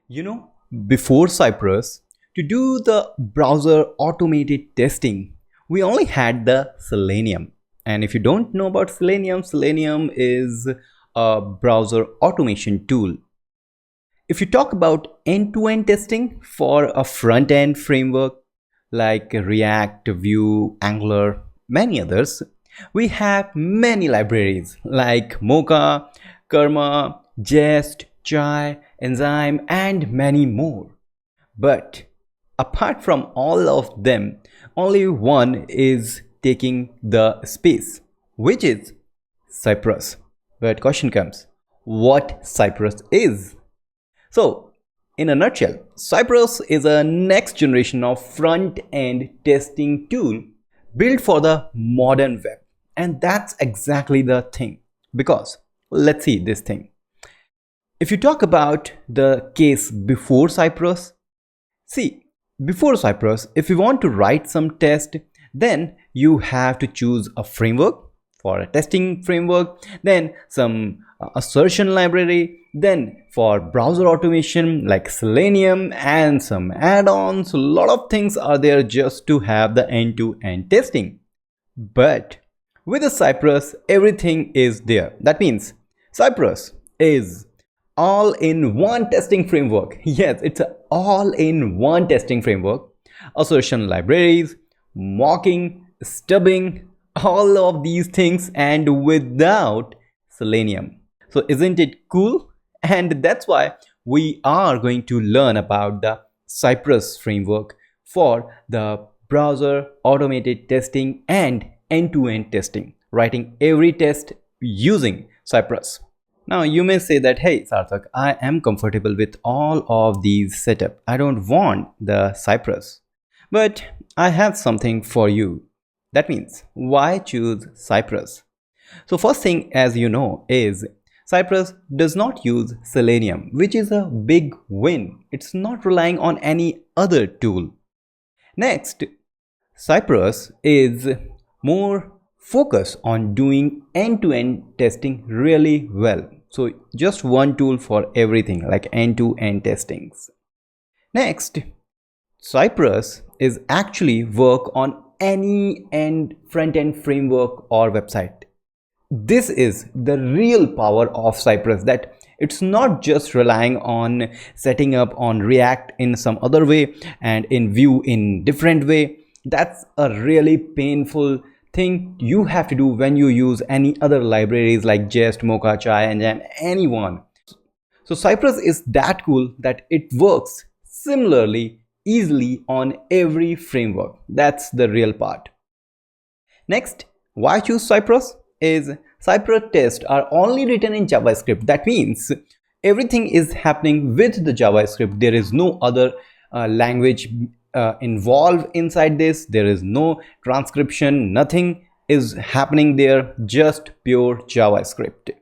Before Cypress, to do the browser automated testing, we only had the Selenium. And if you don't know about Selenium, Selenium is a browser automation tool. If you talk about end-to-end testing for a front-end framework like React, Vue, Angular, many others, we have many libraries like Mocha, Karma, Jest, Chai, Enzyme, and many more. But apart from all of them, only one is taking the space, which is Cypress. But question comes, what Cypress is? So, in a nutshell, Cypress is a next generation of front-end testing tool built for the modern web. And that's exactly the thing. Because, let's see this thing. If you talk about the case before Cypress, before Cypress, if you want to write some test, then you have to choose a framework for a testing framework, then some assertion library, then for browser automation like Selenium and some add-ons. A lot of things are there just to have the end-to-end testing. But with a Cypress, everything is there. That means Cypress is all-in-one testing framework. Yes, it's an all-in-one testing framework. Assertion libraries, mocking, stubbing, all of these things, and without Selenium. So isn't it cool? And that's why we are going to learn about the Cypress framework for the browser automated testing and end-to-end testing, writing every test using Cypress. Now you may say that, hey Sarthak, I am comfortable with all of these setup. I don't want the Cypress. But I have something for you. That means, why choose Cypress? So first thing, as you know, is Cypress does not use Selenium, which is a big win. It's not relying on any other tool. Next, Cypress is more focused on doing end-to-end testing really well. So just one tool for everything, like end-to-end testings. Next, Cypress is actually work on any front-end framework or website. This is the real power of Cypress, that it's not just relying on setting up on React in some other way and in Vue in different way. That's a really painful thing you have to do when you use any other libraries like Jest, Mocha, Chai, and anyone. So Cypress is that cool that it works similarly easily on every framework. That's the real part. Next, why choose Cypress? Is Cypress tests are only written in JavaScript. That means everything is happening with the JavaScript. There is no other language involved inside this. There is no transcription, nothing is happening there, just pure JavaScript.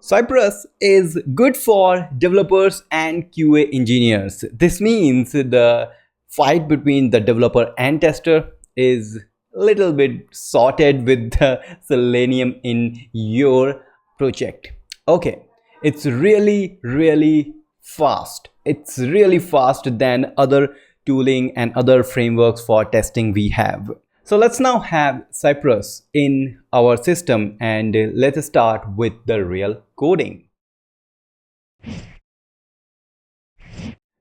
Cypress is good for developers and QA engineers. This means the fight between the developer and tester is a little bit sorted with the Selenium in your project. Okay, it's really fast. It's really fast than other tooling and other frameworks for testing we have. So let's now have Cypress in our system and let's start with the real coding.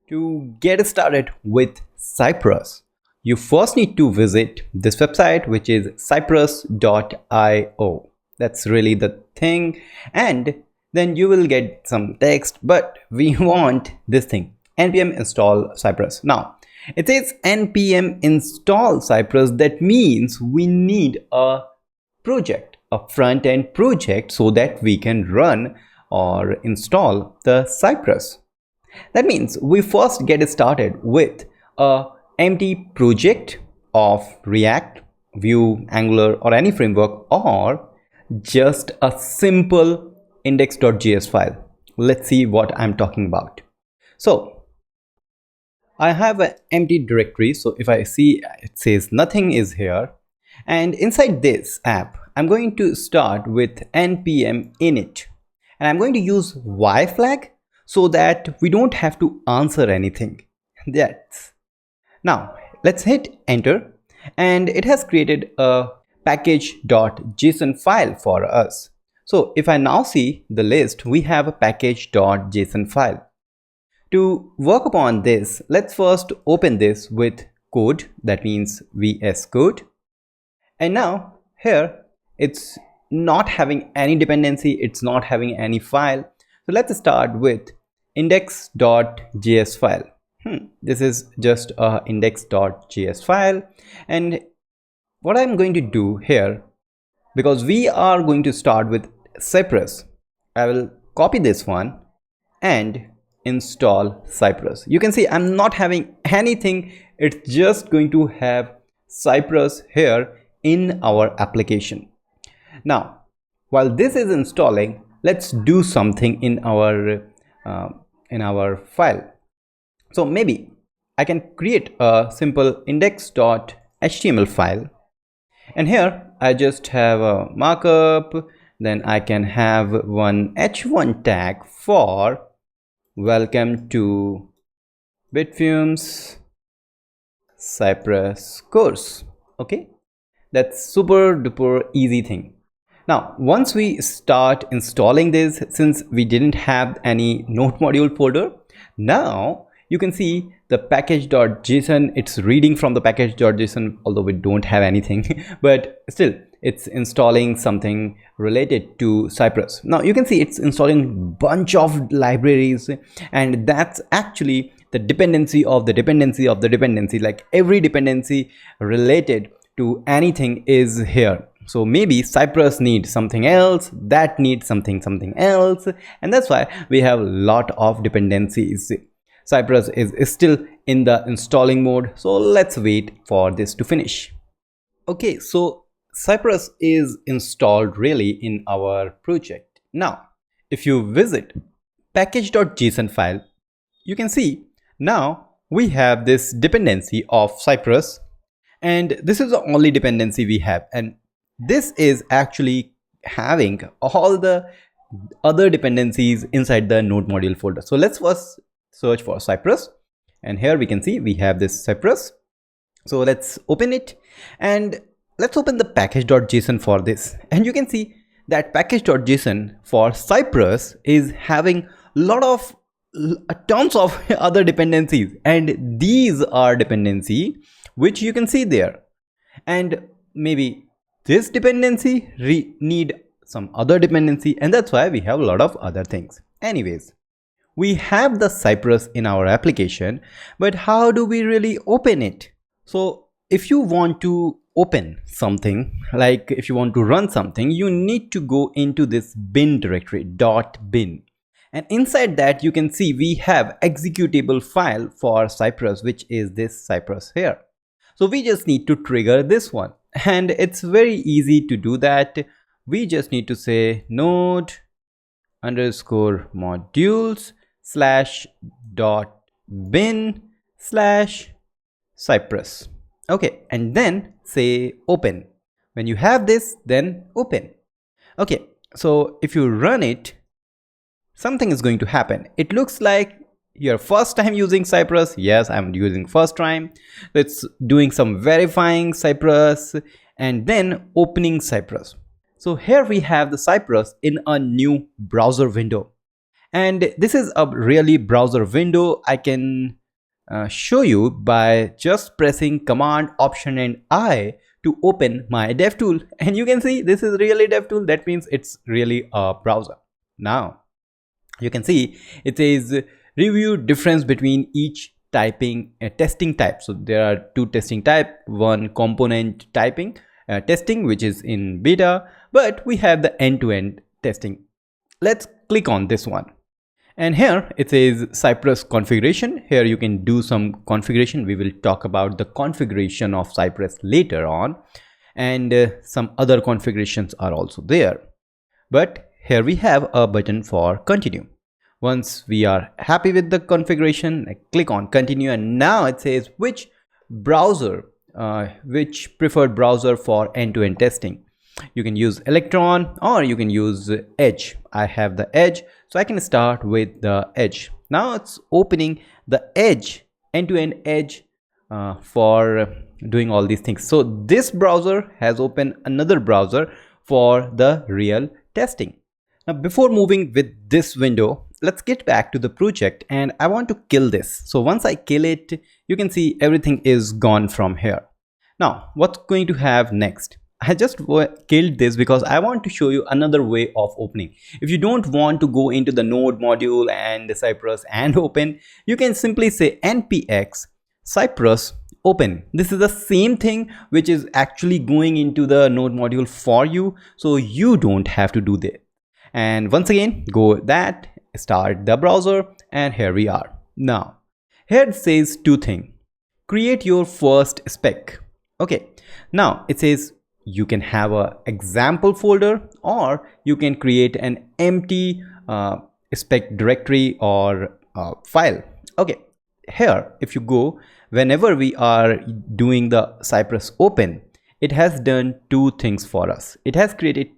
To get started with Cypress, you first need to visit this website, which is cypress.io. That's really the thing. And then you will get some text, but we want this thing, npm install Cypress. Now, it says npm install Cypress. That means we need a project, a front-end project, so that we can run or install the Cypress. That means we first get started with a empty project of React, Vue, Angular, or any framework, or just a simple index.js file. Let's see what I'm talking about. So I have an empty directory. So if I see, it says nothing is here. And inside this app, I'm going to start with npm init. And I'm going to use Y flag so that we don't have to answer anything. That's now let's hit enter, and it has created a package.json file for us. So if I now see the list, we have a package.json file. To work upon this, let's first open this with code, that means VS Code. And now here it's not having any dependency, it's not having any file. So let's start with index.js file. This is just a index.js file, and what I'm going to do here, because we are going to start with Cypress, I will copy this one and install Cypress. You can see I'm not having anything, it's just going to have Cypress here in our application. Now while this is installing, let's do something in our file. So maybe I can create a simple index.html file, and here I just have a markup, then I can have one h1 tag for welcome to Bitfume's Cypress Course. Okay, that's super duper easy thing. Now once we start installing this, since we didn't have any node module folder, now you can see the package.json, it's reading from the package.json, although we don't have anything, but still it's installing something related to Cypress. Now you can see it's installing bunch of libraries, and that's actually the dependency of the dependency of the dependency. Like every dependency related to anything is here. So maybe Cypress needs something else, that needs something else, and that's why we have a lot of dependencies. Cypress is still in the installing mode, so let's wait for this to finish. Okay, so Cypress is installed really in our project. Now if you visit package.json file, you can see now we have this dependency of Cypress, and this is the only dependency we have, and this is actually having all the other dependencies inside the node module folder. So let's first search for Cypress, and here we can see we have this Cypress. So let's open it, and let's open the package.json for this, and you can see that package.json for Cypress is having tons of other dependencies, and these are dependency which you can see there, and maybe this dependency need some other dependency, and that's why we have a lot of other things. Anyways, we have the Cypress in our application, but how do we really open it? So if you want to open something, like if you want to run something, you need to go into this bin directory .bin, and inside that you can see we have executable file for Cypress, which is this Cypress here. So we just need to trigger this one, and it's very easy to do that. We just need to say node underscore modules /bin/Cypress. Okay, and then say open. When you have this, then open. Okay, so if you run it, something is going to happen. It looks like your first time using Cypress. Yes, I'm using first time. It's doing some verifying Cypress and then opening Cypress. So here we have the Cypress in a new browser window, and this is a really browser window. I can show you by just pressing Command Option and I to open my DevTool, and you can see this is really DevTool. That means it's really a browser. Now you can see it says review difference between each typing testing type. So there are two testing type, one component typing testing, which is in beta, but we have the end-to-end testing. Let's click on this one, and here it says Cypress configuration. Here you can do some configuration. We will talk about the configuration of Cypress later on, and some other configurations are also there. But here we have a button for continue. Once we are happy with the configuration, I click on continue, and now it says which browser, which preferred browser for end-to-end testing. You can use Electron or you can use Edge. I have the Edge, so I can start with the Edge. Now it's opening the Edge, end-to-end Edge for doing all these things. So this browser has opened another browser for the real testing. Now before moving with this window, let's get back to the project, and I want to kill this. So once I kill it, you can see everything is gone from here. Now what's going to have next? I just killed this because I want to show you another way of opening. If you don't want to go into the node module and Cypress and open, you can simply say npx Cypress open. This is the same thing which is actually going into the node module for you, so you don't have to do that. And once again, go that, start the browser, and here we are. Now here it says two things. Create your first spec. Okay, now it says you can have a example folder or you can create an empty spec directory or file. Okay, here if you go, whenever we are doing the Cypress open, it has done two things for us. It has created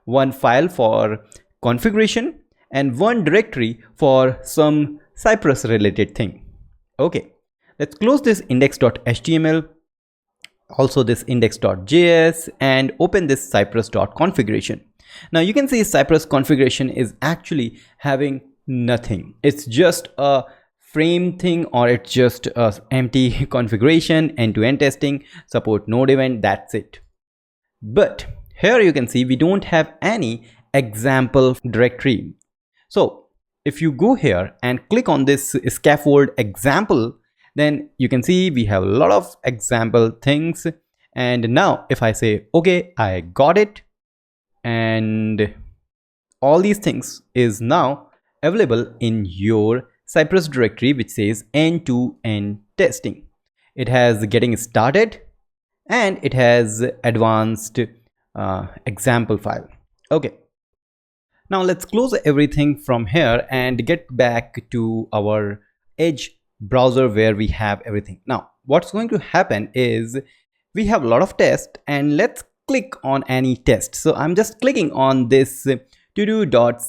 one file for configuration and one directory for some Cypress related thing. Okay, let's close this index.html, also this index.js, and open this cypress.configuration. Now you can see Cypress configuration is actually having nothing. It's just a frame thing, or it's just a empty configuration, end-to-end testing, support node event, that's it. But here you can see we don't have any example directory. So if you go here and click on this scaffold example, then you can see we have a lot of example things. And now if I say okay, I got it, and all these things is now available in your Cypress directory which says end-to-end testing. It has getting started and it has advanced example file. Okay, now let's close everything from here and get back to our Edge browser where we have everything. Now what's going to happen is we have a lot of tests, and let's click on any test. So I'm just clicking on this todo.cy.ts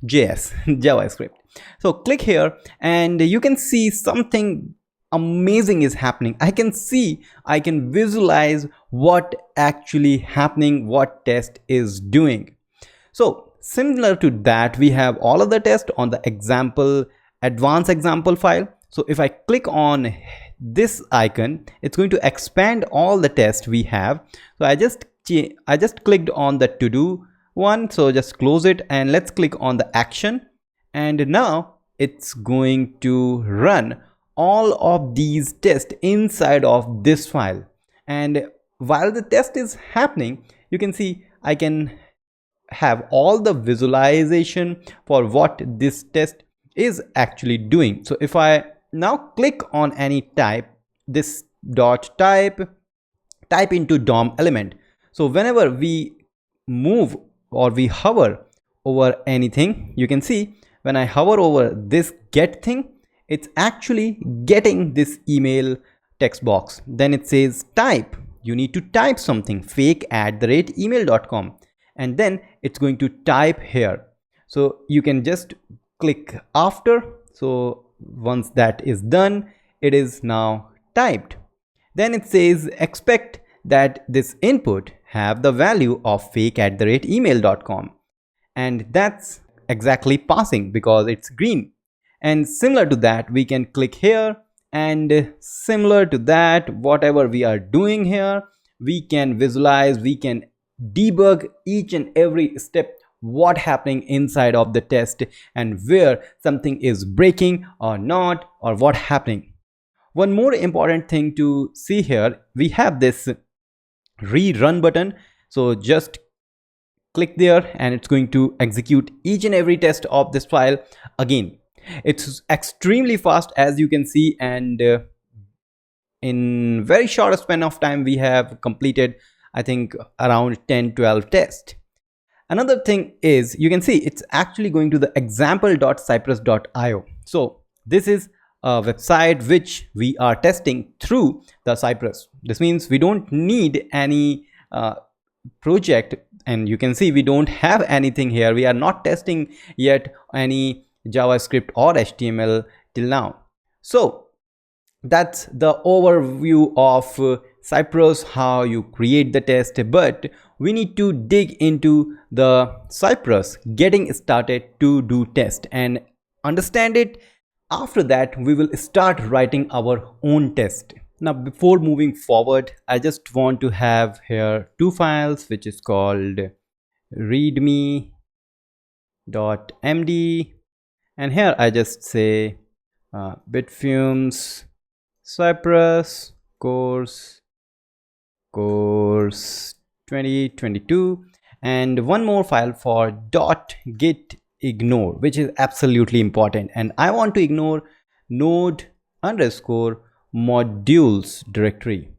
JS JavaScript. So click here and you can see something amazing is happening. I can visualize what actually happening, what test is doing. So similar to that, we have all of the tests on the example, advanced example file. So if I click on this icon, it's going to expand all the tests we have. So I just clicked on the to do one, so just close it and let's click on the action, and now it's going to run all of these tests inside of this file. And while the test is happening, you can see I can have all the visualization for what this test is actually doing. So if I now click on any type, this dot type into DOM element, so whenever we move or we hover over anything, you can see when I hover over this get thing, it's actually getting this email text box. Then it says type, you need to type something, fake@email.com, and then it's going to type here. So you can just click after. So once that is done, it is now typed. Then it says expect that this input have the value of fake@email.com, and that's exactly passing because it's green. And similar to that, we can click here, and similar to that, whatever we are doing here, we can visualize, we can debug each and every step, what happening inside of the test and where something is breaking or not, or what happening. One more important thing to see here, we have this rerun button. So just click there and it's going to execute each and every test of this file again. It's extremely fast, as you can see, and in very short span of time we have completed, I think, around 10-12 tests. Another thing is, you can see it's actually going to the example.cypress.io. so this is a website which we are testing through the Cypress. This means we don't need any project, and you can see we don't have anything here. We are not testing yet any JavaScript or HTML till now. So that's the overview of Cypress, how you create the test. But we need to dig into the Cypress getting started to do test and understand it. After that, we will start writing our own test. Now, before moving forward, I just want to have here two files, which is called readme.md, and here I just say bitfumes Cypress Course 2022, and one more file for .git ignore, which is absolutely important, and I want to ignore node underscore modules directory.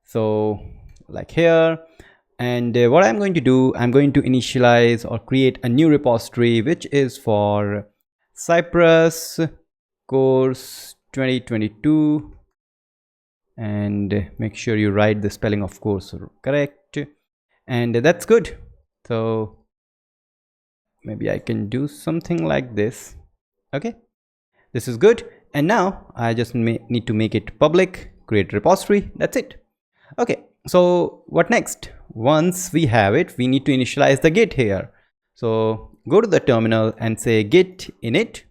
So like here, and what I'm going to do, I'm going to initialize or create a new repository which is for Cypress Course 2022, and make sure you write the spelling of course correct, and that's good. So maybe I can do something like this. Okay, this is good. And now I just need to make it public, create repository, that's it. Okay, so what next? Once we have it, we need to initialize the git here. So go to the terminal and say git init.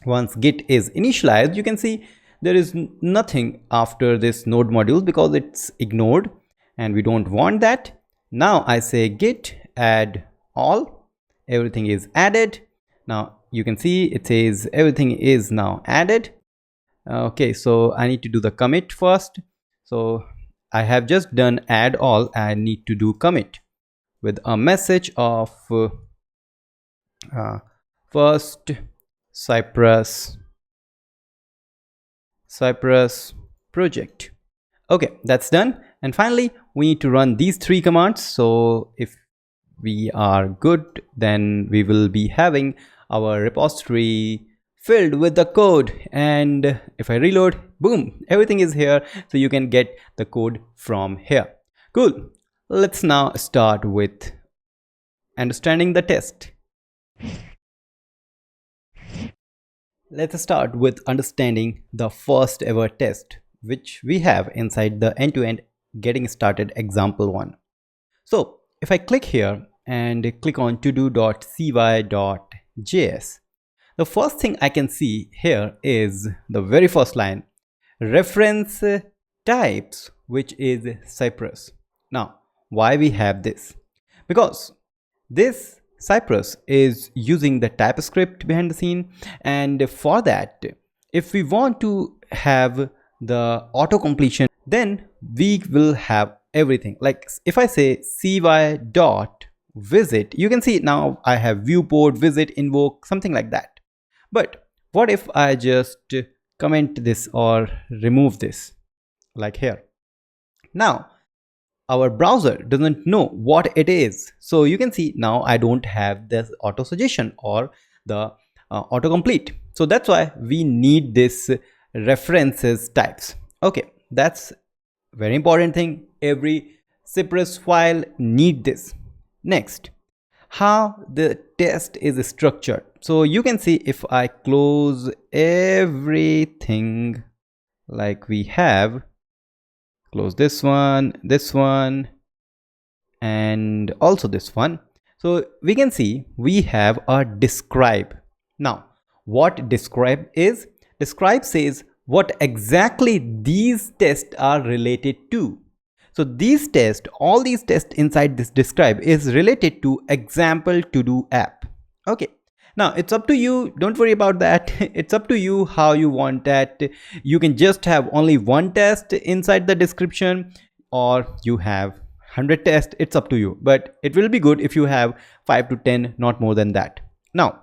Once git is initialized, you can see there is nothing after this node module because it's ignored and we don't want that. Now I say git add all, everything is added. Now you can see it says everything is now added. Okay, so I need to do the commit first. So I have just done add all. I need to do commit with a message of first Cypress project. Okay, that's done. And finally we need to run these three commands. So if we are good, then we will be having our repository filled with the code, and if I reload, boom, everything is here. So you can get the code from here. Cool. Let's now start with understanding the test. Let's start with understanding the first ever test which we have inside the end-to-end getting started example one. So if I click here and click on todo.cy.js, the first thing I can see here is the very first line, reference types, which is Cypress. Now why we have this? Because this Cypress is using the TypeScript behind the scene, and for that, if we want to have the auto completion, then we will have everything. Like if I say cy.visit, you can see now I have viewport, visit, invoke, something like that. But what if I just comment this or remove this like here? Now our browser doesn't know what it is. So you can see now I don't have this auto suggestion or the autocomplete. So that's why we need this references types. Okay, that's very important thing. Every Cypress file need this. Next, how the test is structured. So you can see if I close everything like we have, close this one, and also this one. So we can see we have a describe. Now what describe is? Describe says what exactly these tests are related to. So these tests, all these tests inside this describe is related to example to do app. Okay, now it's up to you, don't worry about that. It's up to you how you want that. You can just have only one test inside the description, or you have 100 tests, it's up to you, but it will be good if you have 5 to 10, not more than that. Now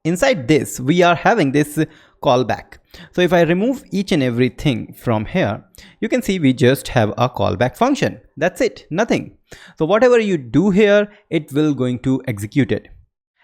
inside this we are having this callback. So if I remove each and everything from here, you can see we just have a callback function. That's it, nothing. So whatever you do here, it will going to execute it.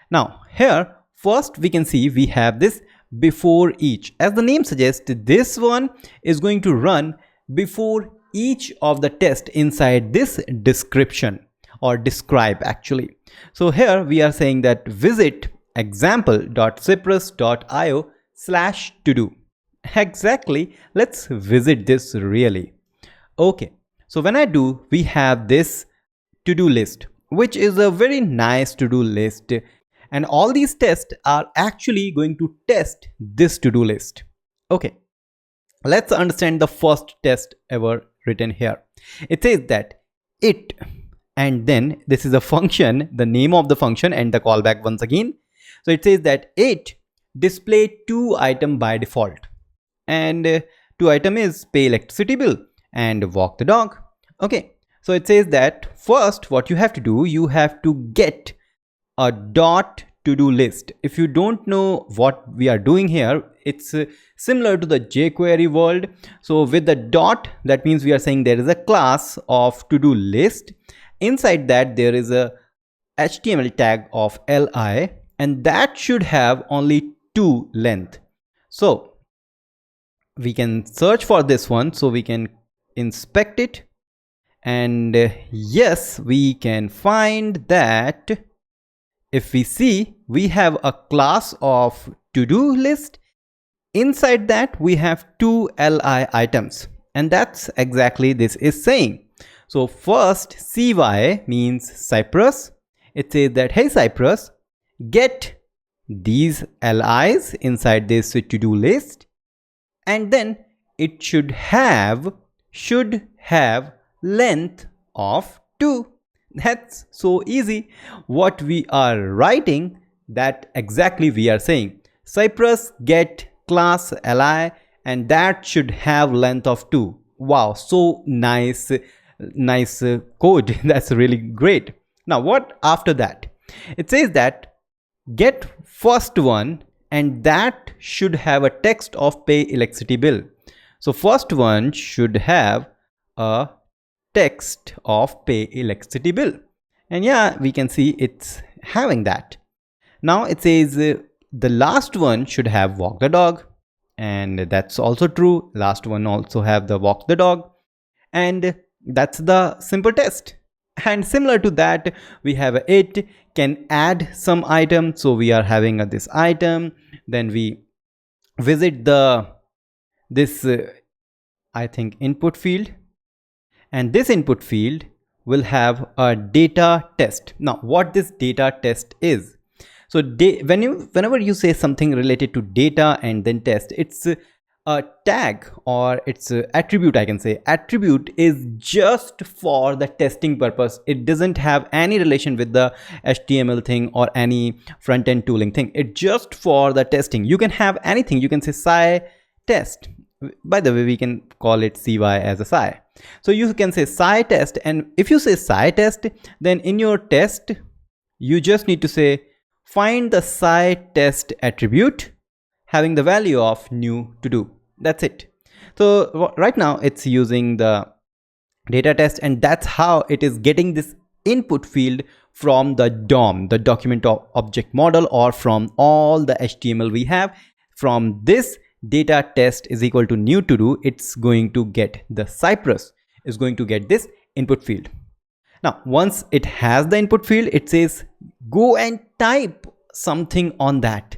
Now here first we can see we have this before each. As the name suggests, this one is going to run before each of the test inside this description or describe actually. So here we are saying that visit example.cypress.io/todo. Exactly, let's visit this really. Okay, so when I do, we have this to-do list, which is a very nice to-do list, and all these tests are actually going to test this to-do list. Okay, let's understand the first test ever written here. It says that it, and then this is a function, the name of the function and the callback once again. So it says that it display 2 item by default, and 2 item is pay electricity bill and walk the dog. Okay, so it says that first what you have to do, you have to get a dot to-do list. If you don't know what we are doing here, it's similar to the jQuery world. So with the dot, that means we are saying there is a class of to-do list. Inside that there is a HTML tag of li, and that should have only 2 length. So we can search for this one, so we can inspect it, and yes, we can find that if we see, we have a class of to-do list. Inside that we have 2 li items, and that's exactly this is saying. So first cy means Cypress. It says that hey Cypress, get these li's inside this to-do list, and then it should have length of 2. That's so easy. What we are writing, that exactly we are saying Cypress get class li, and that should have length of 2. Wow, so nice code. That's really great. Now what after that? It says that get first one, and that should have a text of pay electricity bill. So first one should have a text of pay electricity bill, and yeah, we can see it's having that. Now it says the last one should have walk the dog, and that's also true. Last one also have the walk the dog, and that's the simple test. And similar to that, we have it can add some item. So we are having this item, then we visit this I think input field, and this input field will have a data test. Now what this data test is, so whenever you say something related to data and then test, it's a tag or it's an attribute. I can say attribute is just for the testing purpose. It doesn't have any relation with the HTML thing or any front-end tooling thing. It's just for the testing. You can have anything. You can say sci test. By the way, we can call it cy as a sci. So you can say sci test, and if you say sci test, then in your test you just need to say find the sci test attribute having the value of new to do. That's it. So right now it's using the data test, and that's how it is getting this input field from the DOM, the document object model, or from all the HTML we have. From this data test is equal to new to do, it's going to get the Cypress is going to get this input field. Now once it has the input field, it says go and type something on that.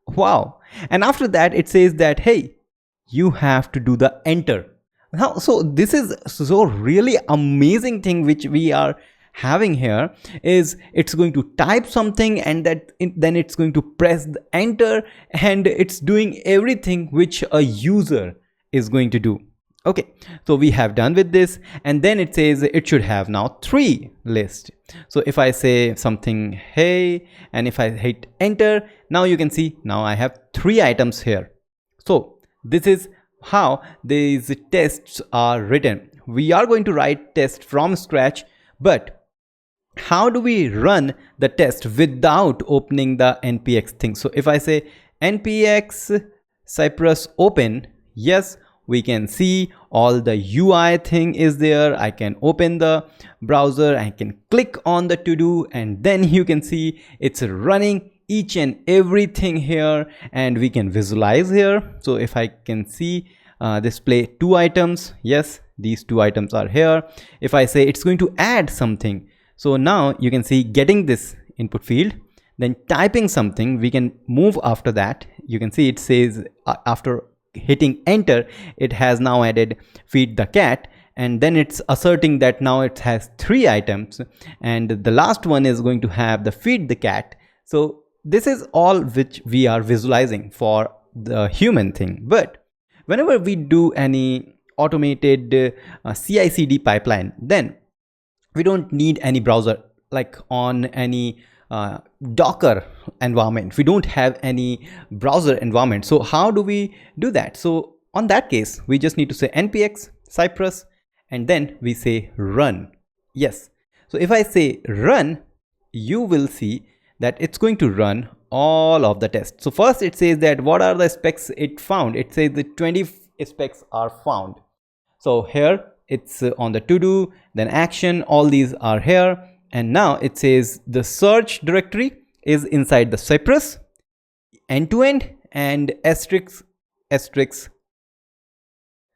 Wow. And after that it says that hey, you have to do the enter. Now so this is so really amazing thing which we are having here, is it's going to type something, and then it's going to press the enter, and it's doing everything which a user is going to do. Okay, so we have done with this, and then it says it should have now 3 list. So if I say something hey, and if I hit enter, now you can see now I have 3 items here. So this is how these tests are written. We are going to write test from scratch, but how do we run the test without opening the npx thing? So if I say npx Cypress open, yes, we can see all the UI thing is there. I can open the browser, I can click on the to do, and then you can see it's running each and everything here, and we can visualize here. So if I can see display 2 items, yes, these two items are here. If I say it's going to add something, so now you can see getting this input field, then typing something, we can move after that. You can see it says after hitting enter, it has now added feed the cat, and then it's asserting that now it has 3 items, and the last one is going to have the feed the cat. So this is all which we are visualizing for the human thing. But whenever we do any automated CI/CD pipeline, then we don't need any browser, like on any Docker environment. We don't have any browser environment. So how do we do that? So on that case, we just need to say npx cypress, and then we say run. Yes. So if I say run, you will see that it's going to run all of the tests. So first it says that what are the specs it found. It says the 20 specs are found. So here it's on the to do, then action, all these are here. And now it says the search directory is inside the Cypress end-to-end, and asterisk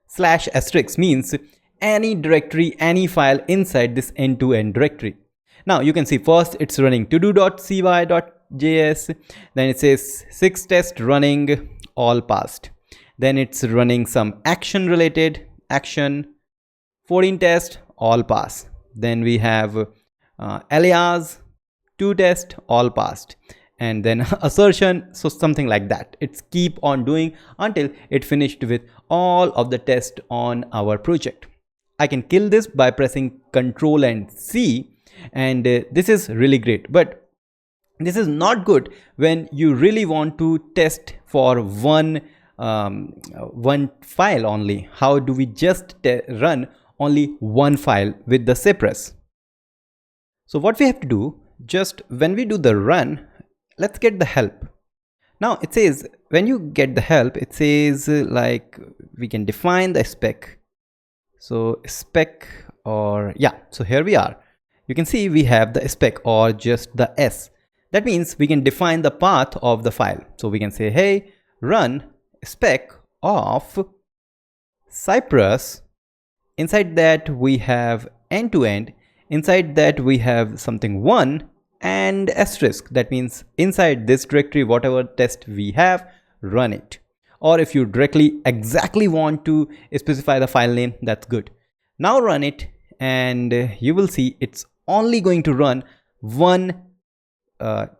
slash asterisk means any directory, any file inside this end-to-end directory. Now you can see first it's running todo.cy.js, then it says 6 tests running, all passed. Then it's running some action related action, 14 tests, all pass. Then we have alias, 2 tests, all passed, and then assertion. So something like that. It's keep on doing until it finished with all of the tests on our project. I can kill this by pressing Ctrl and C, and this is really great. But this is not good when you really want to test for one file only. How do we just run only one file with the Cypress? So what we have to do, just when we do the run, let's get the help. Now it says when you get the help, it says like we can define the spec. So spec, or yeah, so here we are. You can see we have the spec or just the S. That means we can define the path of the file. So we can say, hey, run spec of Cypress. Inside that we have end-to-end. Inside that we have something 1 and asterisk. That means inside this directory, whatever test we have, run it. Or if you directly exactly want to specify the file name, that's good. Now run it, and you will see it's only going to run one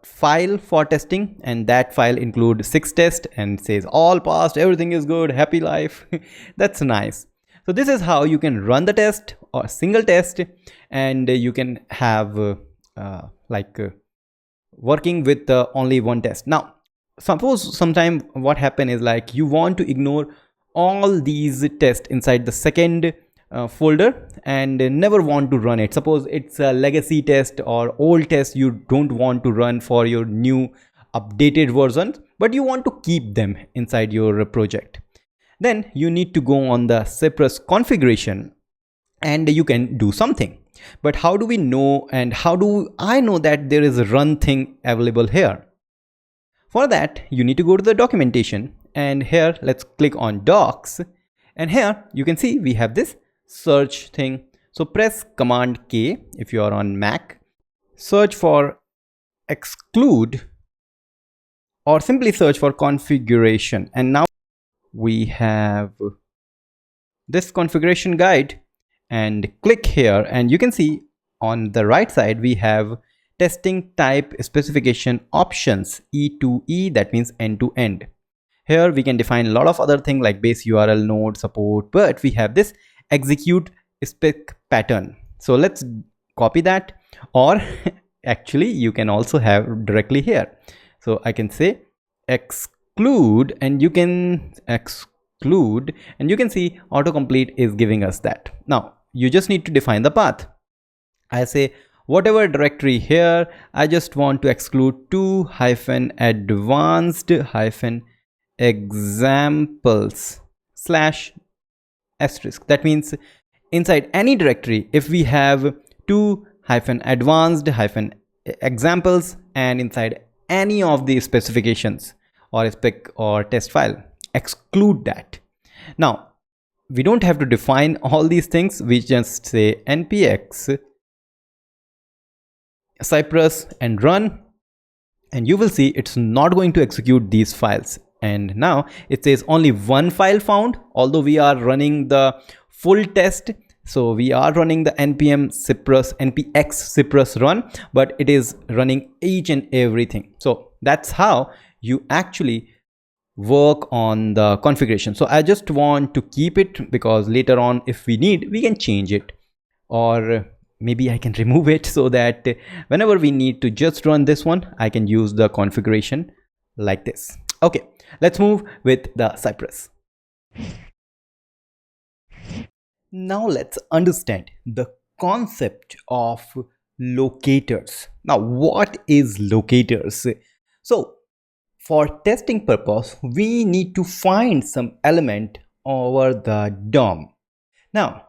file for testing, and that file includes 6 tests and says all passed, everything is good, happy life. That's nice. So this is how you can run the test or single test, and you can have working with only one test. Now suppose sometime what happen is like you want to ignore all these tests inside the second folder and never want to run it. Suppose it's a legacy test or old test you don't want to run for your new updated versions, but you want to keep them inside your project. Then you need to go on the Cypress configuration and you can do something. But how do we know, and how do I know that there is a run thing available here? For that, you need to go to the documentation, and here let's click on docs, and here you can see we have this search thing. So press Command K if you are on Mac, search for exclude, or simply search for configuration, and now we have this configuration guide, and click here, and you can see on the right side we have testing type specification options E2E, that means end to end. Here we can define a lot of other things like base URL, node support, but we have this execute spec pattern. So let's copy that, or actually you can also have directly here. So I can say exclude, and you can exclude, and you can see autocomplete is giving us that. Now you just need to define the path. I say whatever directory here, I just want to exclude 2-advanced-examples /*. That means inside any directory, if we have 2-advanced-examples and inside any of the specifications or spec or test file, exclude that. Now we don't have to define all these things. We just say npx Cypress and run, and you will see it's not going to execute these files. And now it says only one file found, although we are running the full test. So we are running the npm Cypress npx Cypress run, but it is running each and everything. So that's how you actually work on the configuration. So I just want to keep it because later on, if we need, we can change it, or maybe I can remove it so that whenever we need to just run this one, I can use the configuration like this. Okay, let's move with the Cypress. Now let's understand the concept of locators. Now, what is locators? So for testing purpose, we need to find some element over the DOM. Now,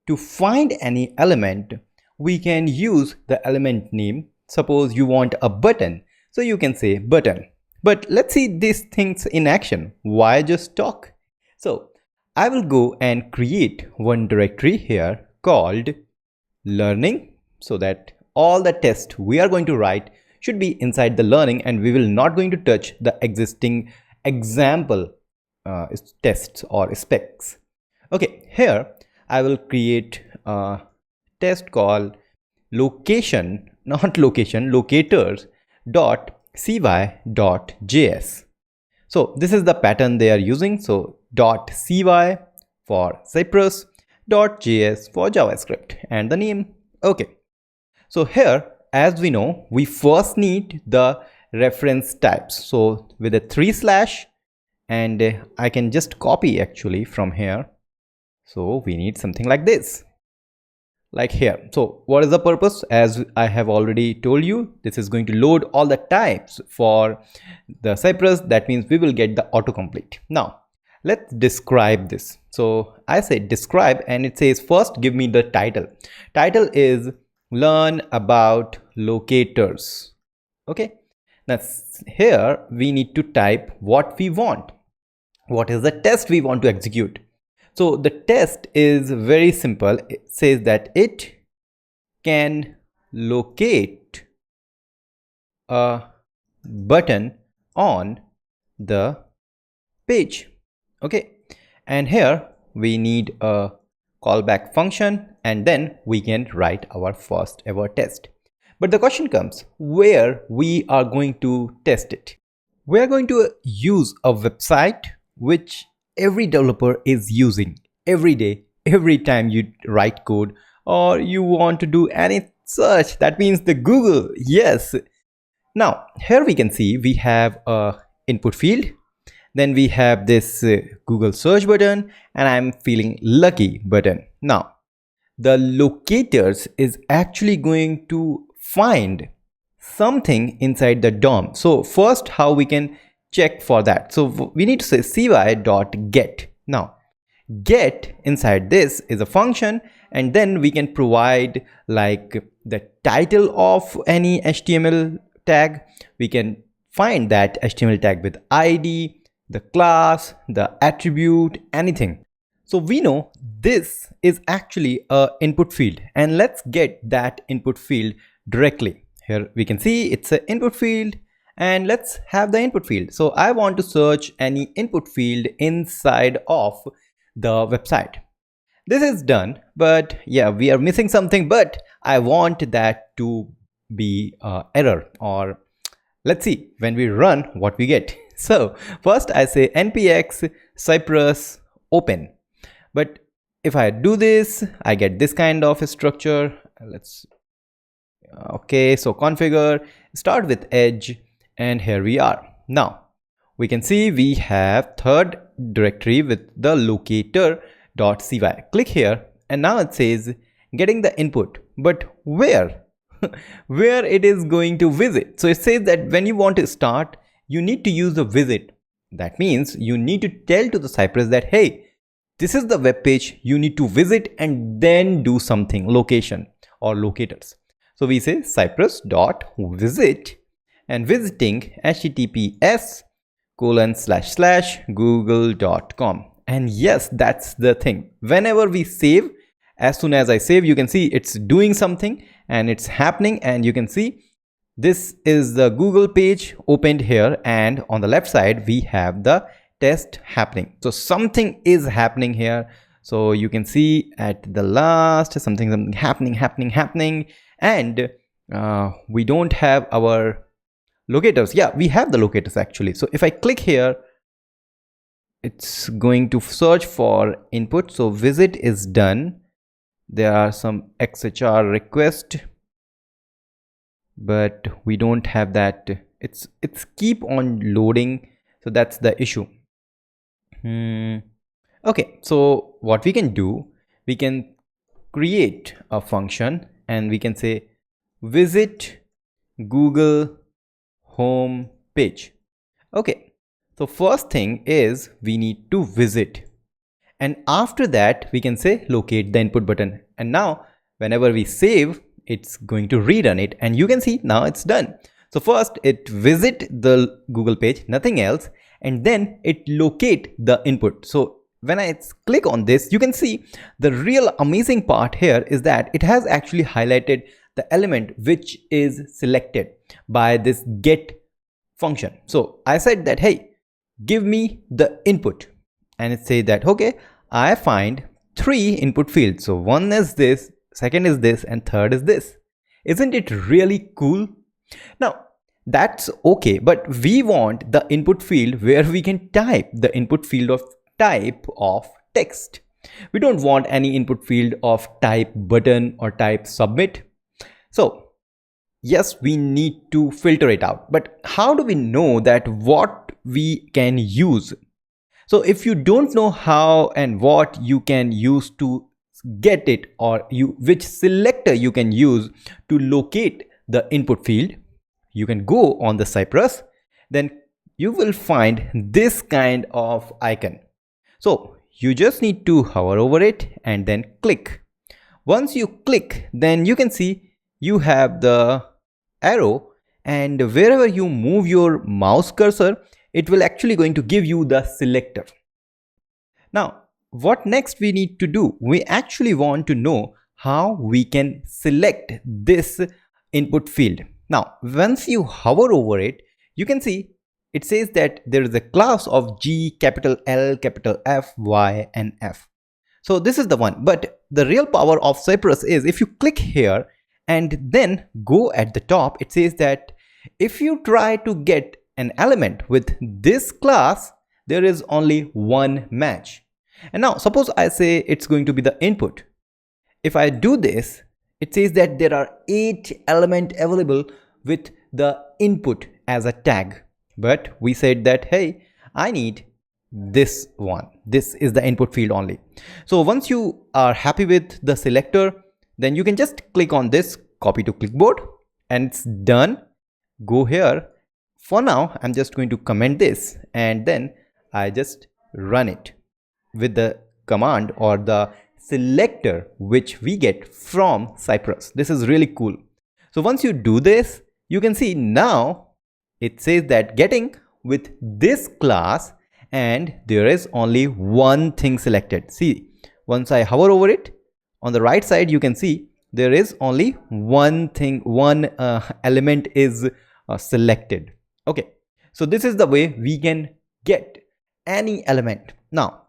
to find any element, we can use the element name. Suppose you want a button, so you can say button. But let's see these things in action. Why just talk? So I will go and create one directory here called learning, so that all the tests we are going to write should be inside the learning, and we will not going to touch the existing example tests or specs. Okay, here I will create a test called locators.cy.js. So this is the pattern they are using. So .cy for Cypress, .js for JavaScript, and the name. Okay. So here, as we know, we first need the reference types. So with a 3/, and I can just copy actually from here. So we need something like this, like here. So what is the purpose? As I have already told you, this is going to load all the types for the Cypress. That means we will get the autocomplete. Now let's describe this. So I say describe, and it says first give me the title. Title is learn about locators. Okay, now here we need to type what we want. What is the test we want to execute? So the test is very simple. It says that it can locate a button on the page. Okay, and here we need a callback function, and then we can write our first ever test. But the question comes, where we are going to test it? We are going to use a website which every developer is using every day, every time you write code or you want to do any search. That means the Google. Yes. Now here we can see we have a input field, then we have this Google search button, and I'm feeling lucky button. Now the locators is actually going to find something inside the DOM. So first, how we can check for that? So we need to say cy.get. Now get inside this is a function, and then we can provide like the title of any HTML tag. We can find that HTML tag with ID, the class, the attribute, anything. So we know this is actually a input field, and let's get that input field directly. Here we can see it's an input field, and let's have the input field. So I want to search any input field inside of the website. This is done, but yeah, we are missing something, but I want that to be error, or let's see when we run what we get. So first I say npx Cypress open, but if I do this, I get this kind of a structure. Let's okay, so configure, start with edge, and here we are. Now we can see we have third directory with the locator.cy. Click here, and now it says getting the input, but where where it is going to visit. So it says that when you want to start, you need to use the visit. That means you need to tell to the Cypress that, hey, this is the web page you need to visit, and then do something, location or locators. So we say cypress.visit, and visiting https://google.com, And yes, that's the thing. Whenever we save, as soon as I save, you can see it's doing something and it's happening, and you can see this is the Google page opened here, and on the left side we have the test happening. So something is happening here. So you can see at the last something happening, and we don't have our locators. Yeah, we have the locators actually. So if I click here, it's going to search for input. So visit is done. There are some XHR request, but we don't have that. It's keep on loading, so that's the issue. Okay, so what we can do, we can create a function and we can say visit Google home page. Okay, so first thing is we need to visit, and after that we can say locate the input button, and now whenever we save, it's going to rerun it, and you can see now it's done. So first it visit the Google page, nothing else, and then it locate the input. So when I click on this, you can see the real amazing part here is that it has actually highlighted the element which is selected by this get function. So I said that, hey, give me the input, and it says that, okay, I find 3 input fields. So one is this, second is this, and third is this. Isn't it really cool? Now that's okay, but we want the input field where we can type the input field of type of text. We don't want any input field of type button or type submit. So yes, we need to filter it out, but how do we know that what we can use? So if you don't know how and what you can use to get it, or which selector you can use to locate the input field, you can go on the Cypress, then you will find this kind of icon. So you just need to hover over it and then click. Once you click, then you can see you have the arrow, and wherever you move your mouse cursor, it will actually going to give you the selector. Now what next we need to do? We actually want to know how we can select this input field. Now once you hover over it, you can see it says that there is a class of G, capital L, capital F, Y, and F. So this is the one, but the real power of Cypress is if you click here and then go at the top, it says that if you try to get an element with this class, there is only one match. And now suppose I say it's going to be the input. If I do this, it says that there are 8 elements available with the input as a tag, but we said that, hey, I need this one. This is the input field only. So once you are happy with the selector, then you can just click on this, copy to clipboard, and it's done. Go here. For now, I'm just going to comment this, and then I just run it with the command or the selector which we get from Cypress. This is really cool. So once you do this, you can see now it says that getting with this class, and there is only one thing selected. See, once I hover over it, on the right side you can see there is only one thing, one element is selected. Okay, so this is the way we can get any element. Now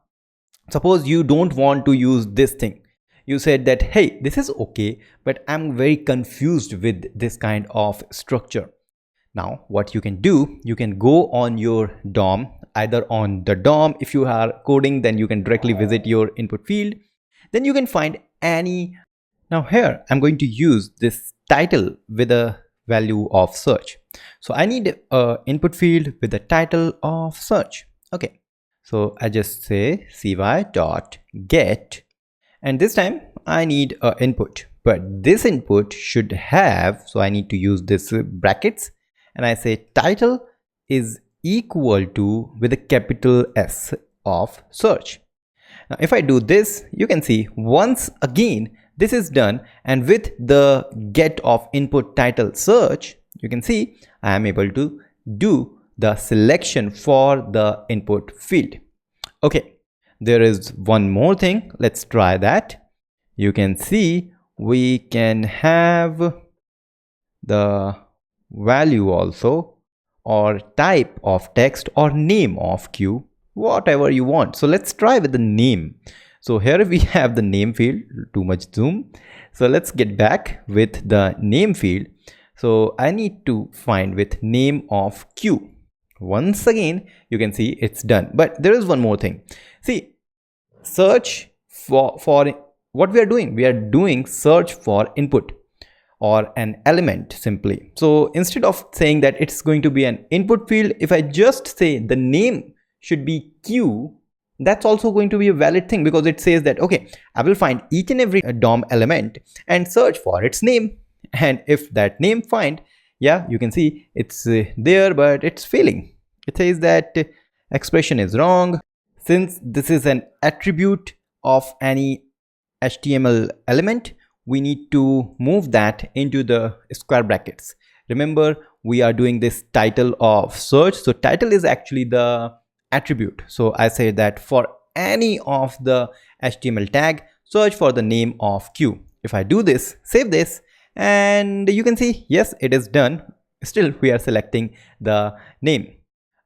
suppose you don't want to use this thing. You said that, hey, this is okay, but I'm very confused with this kind of structure. Now what you can do, you can go on your DOM, either on the DOM. If you are coding, then you can directly visit your input field. Then you can find any. Now here I'm going to use this title with a value of search. So I need a input field with the title of search. Okay, so I just say cy.get, and this time I need a input, but this input should have, so I need to use this brackets, and I say title is equal to with a capital S of search. Now if I do this, you can see once again this is done, and with the get of input title search, you can see I am able to do the selection for the input field. Okay, there is one more thing. Let's try that. You can see we can have the value also, or type of text, or name of queue, whatever you want. So let's try with the name. So here we have the name field, too much zoom. So let's get back with the name field. So I need to find with name of queue. Once again, you can see it's done. But there is one more thing. See, search for what we are doing. We are doing search for input or an element simply. So instead of saying that it's going to be an input field, if I just say the name should be queue, that's also going to be a valid thing, because it says that, okay, I will find each and every DOM element and search for its name. And if that name find, yeah, you can see it's there, but it's failing. It says that expression is wrong. Since this is an attribute of any HTML element, we need to move that into the square brackets. Remember, we are doing this title of search. So title is actually the attribute. So I say that for any of the HTML tag, search for the name of queue. If I do this, save this, and you can see, yes, it is done. Still, we are selecting the name.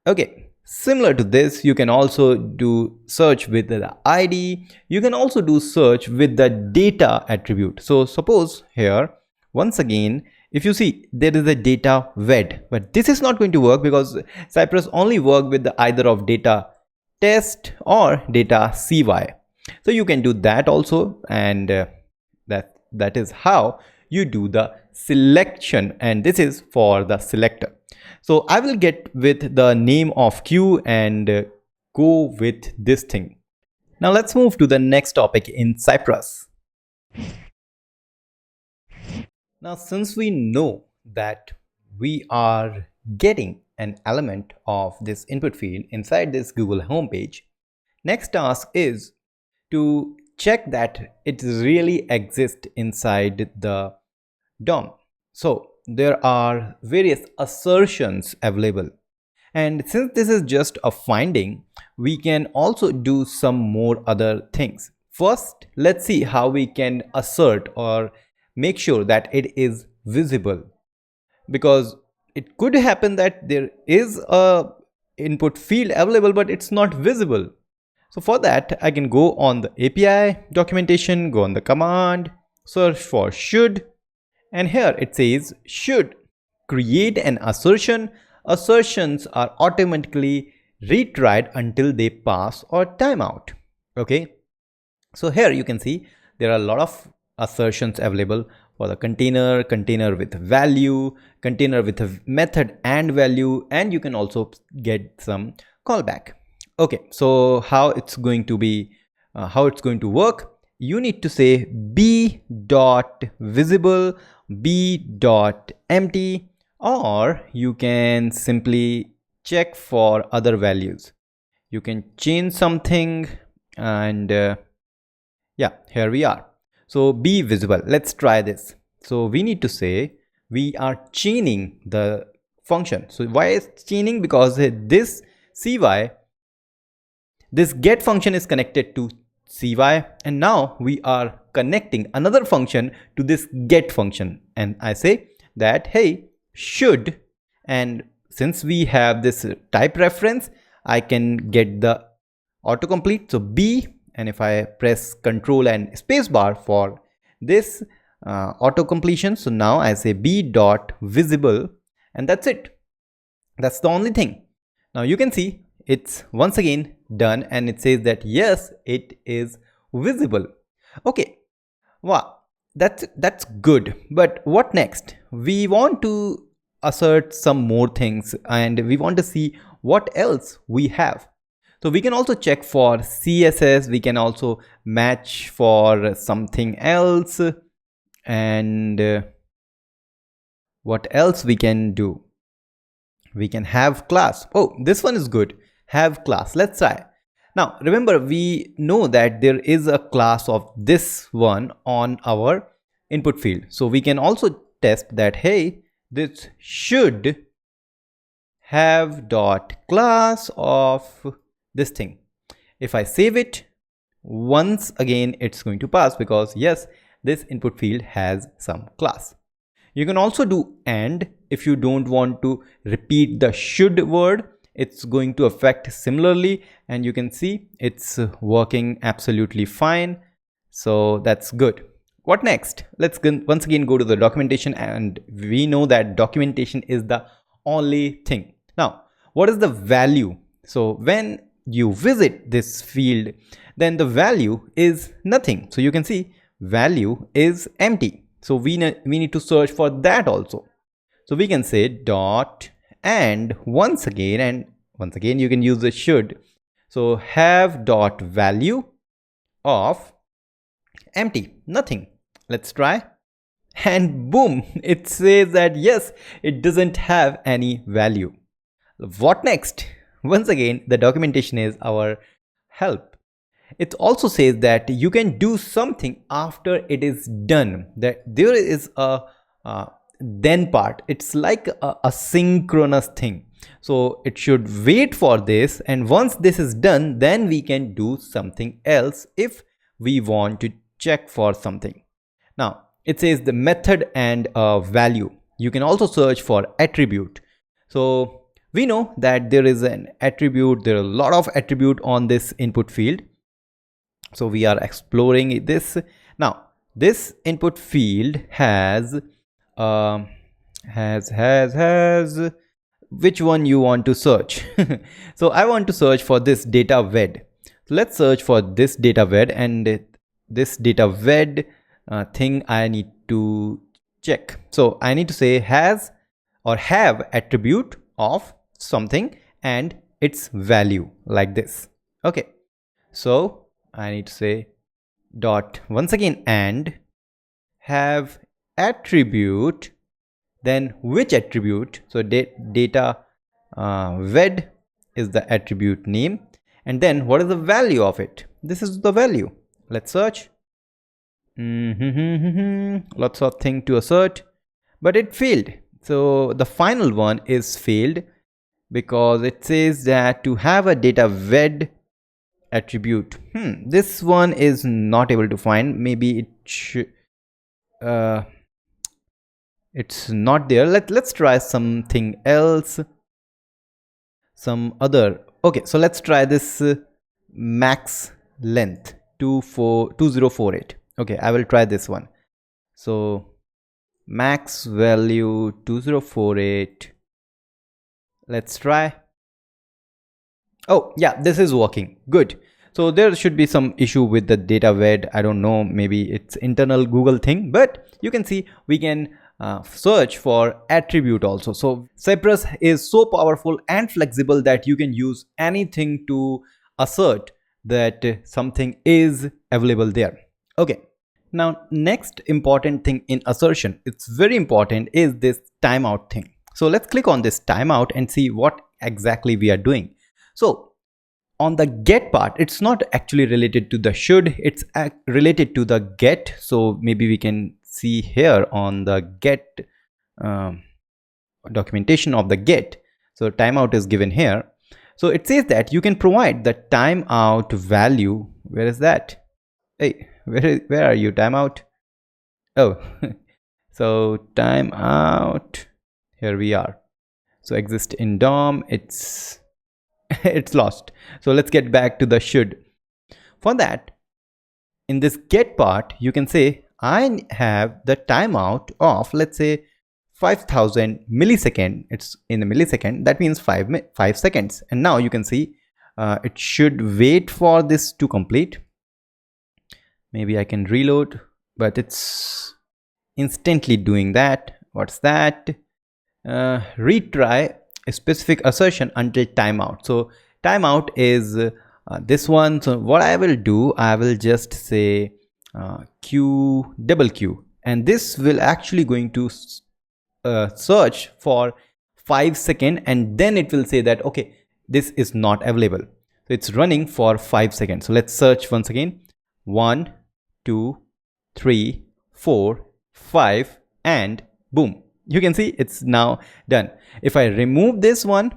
Okay. Similar to this, you can also do search with the ID. You can also do search with the data attribute. So suppose here, once again, if you see, there is a data ved, but this is not going to work because Cypress only work with the either of data test or data cy. So you can do that also, and that is how you do the selection, and this is for the selector. So I will get with the name of queue and go with this thing. Now let's move to the next topic in Cypress. Now, since we know that we are getting an element of this input field inside this Google homepage, next task is to check that it really exists inside the DOM. So there are various assertions available, and since this is just a finding, we can also do some more other things. First, let's see how we can assert or make sure that it is visible, because it could happen that there is a input field available but it's not visible. So for that, I can go on the API documentation, go on the command, search for should, and here it says should create an assertion. Assertions are automatically retried until they pass or timeout. Okay, so here you can see there are a lot of assertions available for the container, container with value, container with a method and value, and you can also get some callback. Okay, so how it's going to be, how it's going to work, you need to say b.visible, b.empty, or you can simply check for other values. You can change something, and yeah, here we are. So be visible. Let's try this. So we need to say we are chaining the function. So why is chaining? Because this cy, this get function is connected to cy, and now we are connecting another function to this get function, and I say that, hey, should, and since we have this type reference, I can get the autocomplete. So b, and if I press Control and spacebar for this auto completion, so now I say b.visible, and that's it. That's the only thing. Now you can see it's once again done, and it says that yes, it is visible. Okay, wow, that's good. But what next? We want to assert some more things, and we want to see what else we have. So we can also check for CSS, we can also match for something else, and what else we can do? We can have class. Oh, this one is good. Have class. Let's try. Now remember, we know that there is a class of this one on our input field. So we can also test that, hey, this should have dot class of this thing. If I save it, once again it's going to pass because yes, this input field has some class. You can also do and if you don't want to repeat the should word. It's going to affect similarly, and you can see it's working absolutely fine. So that's good. What next? Let's once again go to the documentation, and we know that documentation is the only thing. Now, what is the value? So when you visit this field, then the value is nothing. So you can see value is empty. So we need to search for that also. So we can say dot and once again you can use the should. So have dot value of empty, nothing. Let's try, and boom, it says that yes, it doesn't have any value. What next? Once again, the documentation is our help. It also says that you can do something after it is done, that there is a then part. It's like a synchronous thing. So it should wait for this, and once this is done, then we can do something else if we want to check for something. Now it says the method and value. You can also search for attribute. So we know that there is an attribute, there are a lot of attribute on this input field. So we are exploring this. Now this input field has which one you want to search. So I want to search for this data ved. So let's search for this data ved, and this data ved thing I need to check. So I need to say has or have attribute of something and its value, like this. Okay, so I need to say dot once again and have attribute, then which attribute. So data ved is the attribute name, and then what is the value of it? This is the value. Let's search. Lots of things to assert, but it failed. So the final one is failed because it says that to have a data ved attribute, this one is not able to find. Maybe it should it's not there. Let's try something else, some other. Okay, so let's try this max length 2048. Okay, I will try this one. So max value 2048. Let's try. Oh yeah, this is working good. So there should be some issue with the data ved. I don't know, maybe it's internal Google thing, but you can see we can search for attribute also. So Cypress is so powerful and flexible that you can use anything to assert that something is available there. Okay, now next important thing in assertion, it's very important, is this timeout thing. So let's click on this timeout and see what exactly we are doing. So on the get part, it's not actually related to the should, it's related to the get. So maybe we can see here on the get documentation of the get. So timeout is given here. So it says that you can provide the timeout value. Where is that? Hey, where are you, timeout? Oh, so timeout, here we are. So exist in DOM, it's it's lost. So let's get back to the should. For that, in this get part, you can say I have the timeout of, let's say, 5000 millisecond. It's in a millisecond, that means 5 seconds. And now you can see it should wait for this to complete. Maybe I can reload, but it's instantly doing that. What's that? Retry a specific assertion until timeout. So timeout is this one. So what I will do, I will just say Q, and this will actually going to search for 5 seconds, and then it will say that okay, this is not available. So it's running for 5 seconds. So let's search once again. 1, 2, 3, 4, 5, and boom, you can see it's now done. If I remove this one,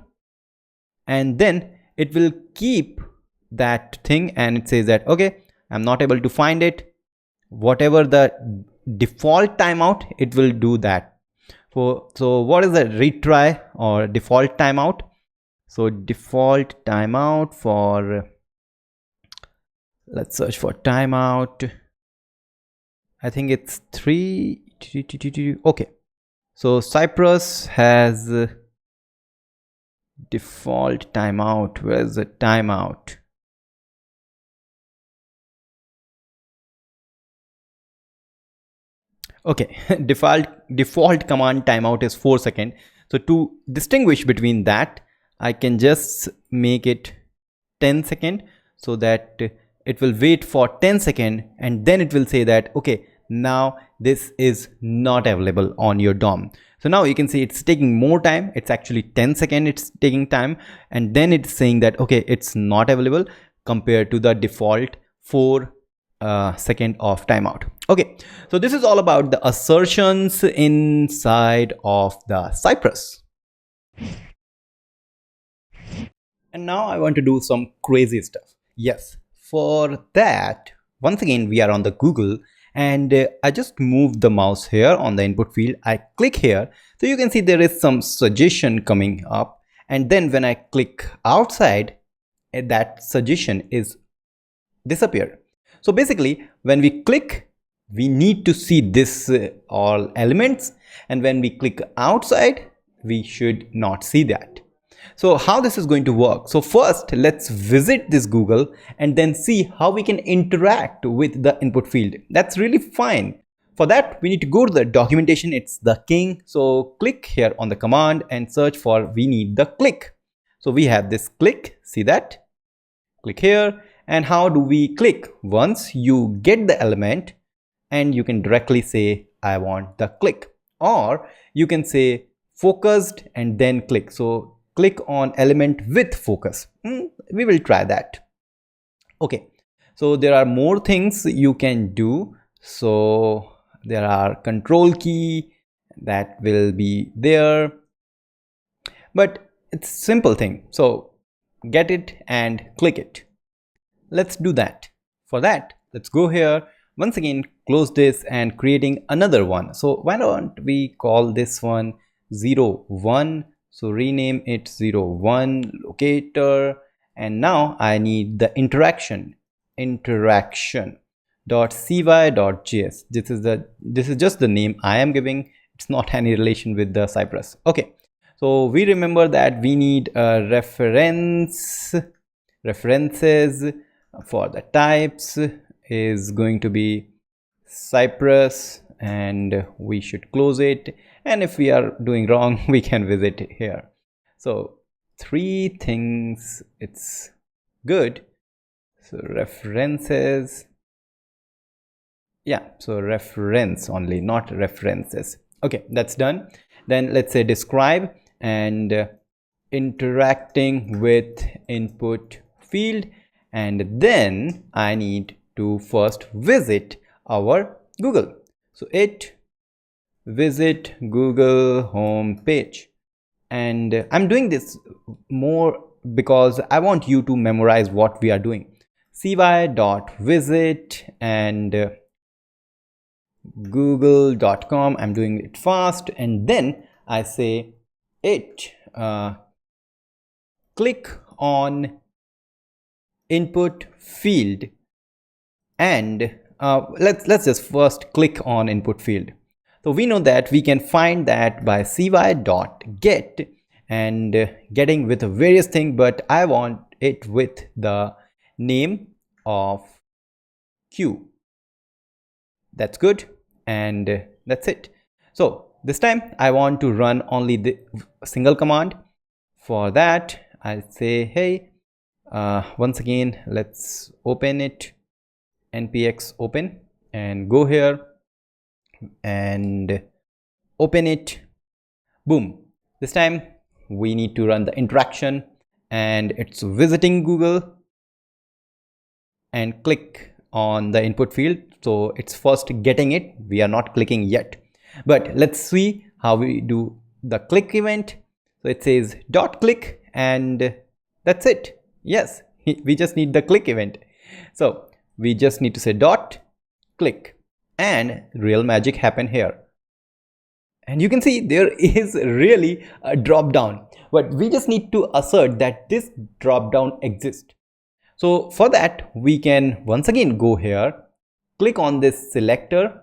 and then it will keep that thing and it says that okay, I'm not able to find it. Whatever the default timeout, it will do that. So what is the retry or default timeout? So default timeout for, let's search for timeout. I think it's 3. Okay, so Cypress has default timeout. Where's the timeout? Okay, default command timeout is 4 seconds. So to distinguish between that, I can just make it 10 seconds, so that it will wait for 10 seconds and then it will say that okay, now this is not available on your DOM. So now you can see it's taking more time. It's actually 10 seconds it's taking time, and then it's saying that okay, it's not available compared to the default 4 second of timeout. Okay, so this is all about the assertions inside of the Cypress. And now I want to do some crazy stuff. Yes, for that, once again we are on the Google, and I just moved the mouse here on the input field. I click here, so you can see there is some suggestion coming up, and then when I click outside, that suggestion is disappeared. So basically when we click, we need to see this all elements, and when we click outside, we should not see that. So how this is going to work? So first let's visit this Google and then see how we can interact with the input field. That's really fine. For that we need to go to the documentation. It's the king. So click here on the command and search for, we need the click. So we have this click, see that? Click here. And how do we click? Once you get the element, and you can directly say I want the click, or you can say focused and then click. So click on element with focus. We will try that. Okay, so there are more things you can do. So there are control key that will be there, but it's simple thing. So get it and click it. Let's do that. For that, let's go here once again, close this and creating another one. So why don't we call this one 01? So rename it 01 locator, and now I need the interaction .cy.js. This is just the name I am giving. It's not any relation with the Cypress. Okay, so we remember that we need a references for the types is going to be Cypress, and we should close it, and if we are doing wrong we can visit here. So 3 things, it's good. So references, yeah, so reference only, not references. Okay, that's done. Then let's say describe and interacting with input field, and then I need to first visit our Google. So visit Google home page, and I'm doing this more because I want you to memorize what we are doing. cy.visit and google.com. I'm doing it fast, and then I say click on input field, and let's just first click on input field. So we know that we can find that by cy.get and getting with various things, but I want it with the name of Q. That's good, and that's it. So this time I want to run only the single command. For that I'll say hey, once again let's open it, npx open, and go here and open it. Boom. This time we need to run the interaction, and it's visiting Google, and click on the input field. So it's first getting it, we are not clicking yet, but let's see how we do the click event. So it says dot click, and that's it. Yes, we just need the click event. So we just need to say dot click, and real magic happen here. And you can see there is really a drop down, but we just need to assert that this drop down exists. So for that, we can once again go here, click on this selector,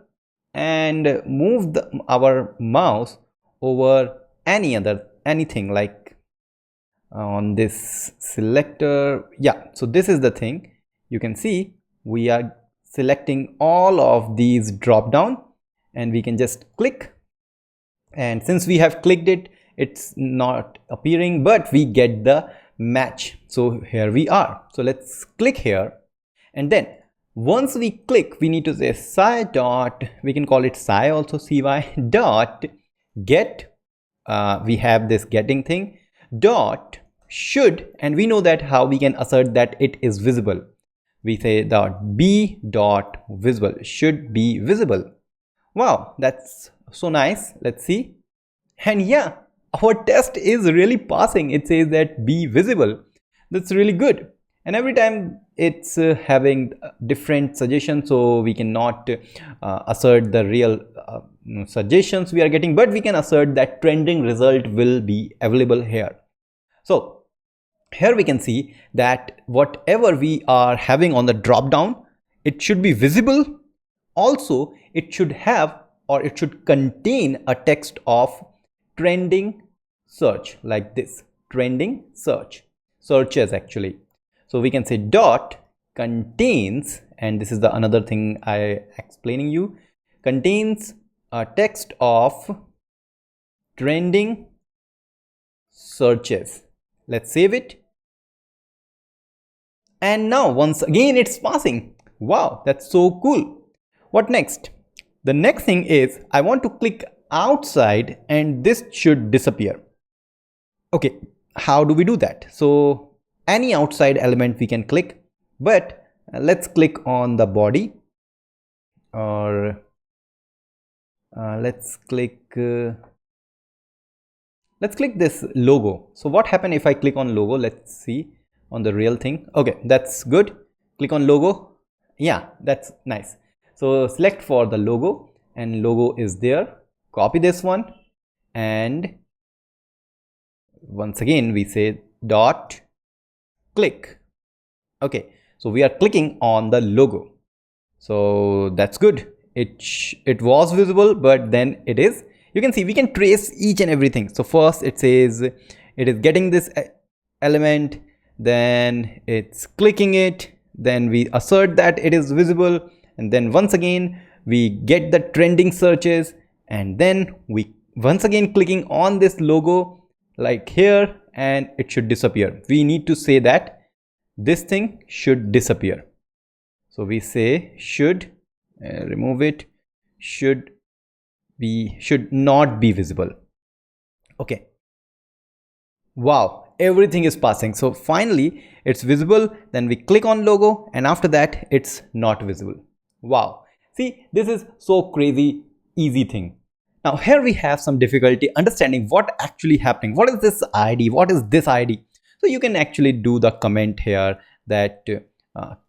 and move our mouse over anything like on this selector. Yeah, so this is the thing. You can see we are selecting all of these drop down, and we can just click, and since we have clicked it, it's not appearing, but we get the match. So here we are. So let's click here, and then once we click, we need to say cy dot, we can call it cy also, cy dot get, we have this getting thing, dot should, and we know that how we can assert that it is visible. We say dot b dot visible, should be visible. Wow, that's so nice. Let's see. And yeah, our test is really passing. It says that be visible. That's really good. And every time it's having different suggestions, so we cannot assert the real suggestions we are getting, but we can assert that trending result will be available here. So here we can see that whatever we are having on the drop down, it should be visible. Also, it should have, or it should contain a text of trending search, like this, trending searches actually. So we can say dot contains, and this is the another thing I explaining you, contains a text of trending searches. Let's save it. And now once again it's passing. Wow, that's so cool. What next? The next thing is I want to click outside, and this should disappear. Okay, how do we do that? So any outside element we can click, but let's click on the body, or let's click this logo. So what happened if I click on logo? Let's see on the real thing. Okay, that's good. Click on logo. Yeah, that's nice. So select for the logo, and logo is there. Copy this one, and once again we say dot click. Okay, so we are clicking on the logo. So that's good. It was visible, but then it is. You can see we can trace each and everything. So first it says it is getting this element, then it's clicking it, then we assert that it is visible, and then once again we get the trending searches, and then we once again clicking on this logo like here, and it should disappear. We need to say that this thing should disappear. So we say should remove it, should not be visible. Okay, wow, everything is passing. So finally it's visible, then we click on logo, and after that it's not visible. Wow, see, this is so crazy easy thing. Now here we have some difficulty understanding what actually happening. What is this ID? What is this ID? So you can actually do the comment here that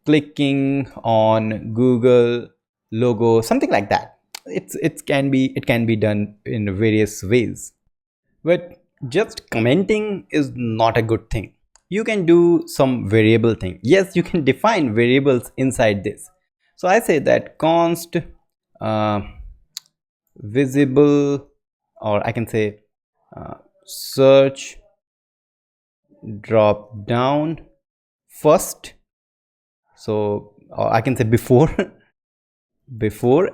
clicking on Google logo, something like that. It can be done in various ways, but just commenting is not a good thing. You can do some variable thing. Yes, you can define variables inside this. So I say that const visible, or I can say search drop down first. So or I can say before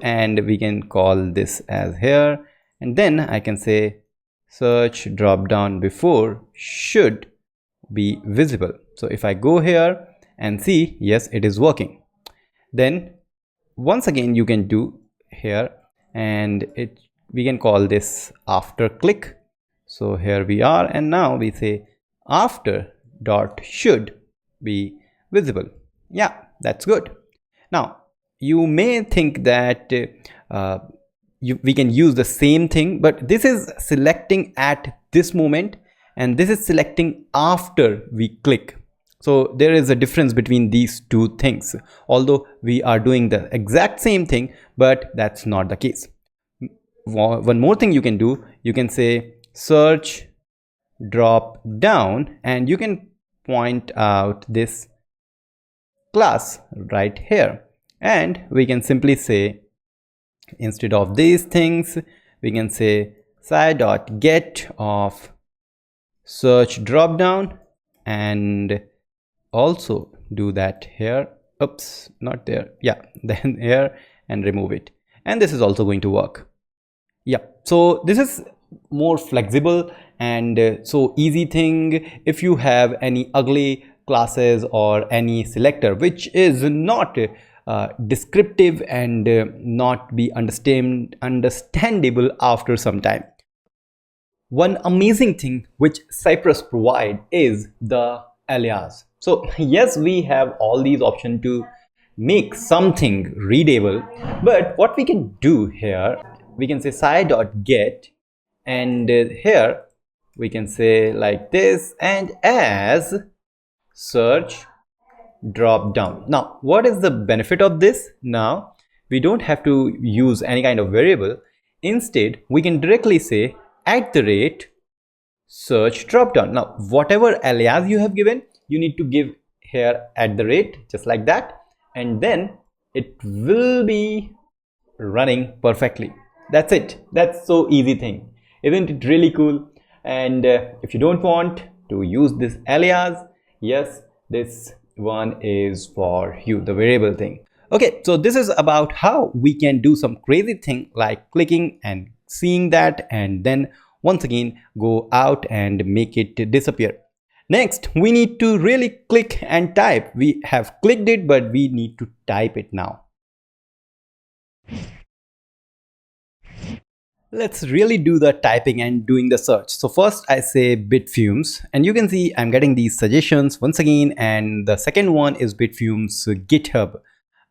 and we can call this as here, and then I can say search drop down before should be visible. So if I go here and see, yes, it is working. Then once again you can do here, and we can call this after click. So here we are, and now we say after dot should be visible. Yeah, that's good. Now you may think that we can use the same thing, but this is selecting at this moment, and this is selecting after we click. So there is a difference between these two things, although we are doing the exact same thing, but that's not the case. One more thing you can do, you can say search drop down, and you can point out this class right here, and we can simply say, instead of these things, we can say sci.get of search drop down, and also do that here. Oops, not there. Yeah, then here, and remove it, and this is also going to work. Yeah, so this is more flexible and so easy thing. If you have any ugly classes or any selector which is not descriptive and not be understandable after some time, one amazing thing which Cypress provide is the alias. So yes, we have all these options to make something readable, but what we can do here, we can say sci.get, and here we can say like this, and as search drop down. Now what is the benefit of this? Now we don't have to use any kind of variable. Instead we can directly say @search drop down. Now whatever alias you have given, you need to give here @ just like that, and then it will be running perfectly. That's it. That's so easy thing. Isn't it really cool? And if you don't want to use this alias, yes, this one is for you, the variable thing. Okay, so this is about how we can do some crazy thing like clicking and seeing that, and then once again go out and make it disappear. Next, we need to really click and type. We have clicked it, but we need to type it now. Let's really do the typing and doing the search. So first I say Bitfumes, and you can see I'm getting these suggestions once again, and the second one is Bitfumes GitHub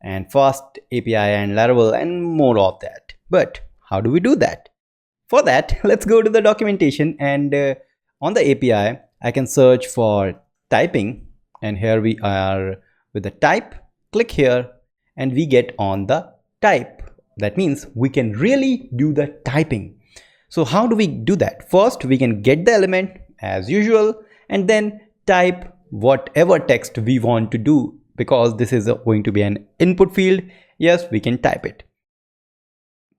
and Fast API and Laravel and more of that. But how do we do that? For that, let's go to the documentation, and on the API I can search for typing, and here we are with the type. Click here and we get on the type. That means we can really do the typing. So how do we do that? First, we can get the element as usual and then type whatever text we want to do, because this is going to be an input field. Yes, we can type it.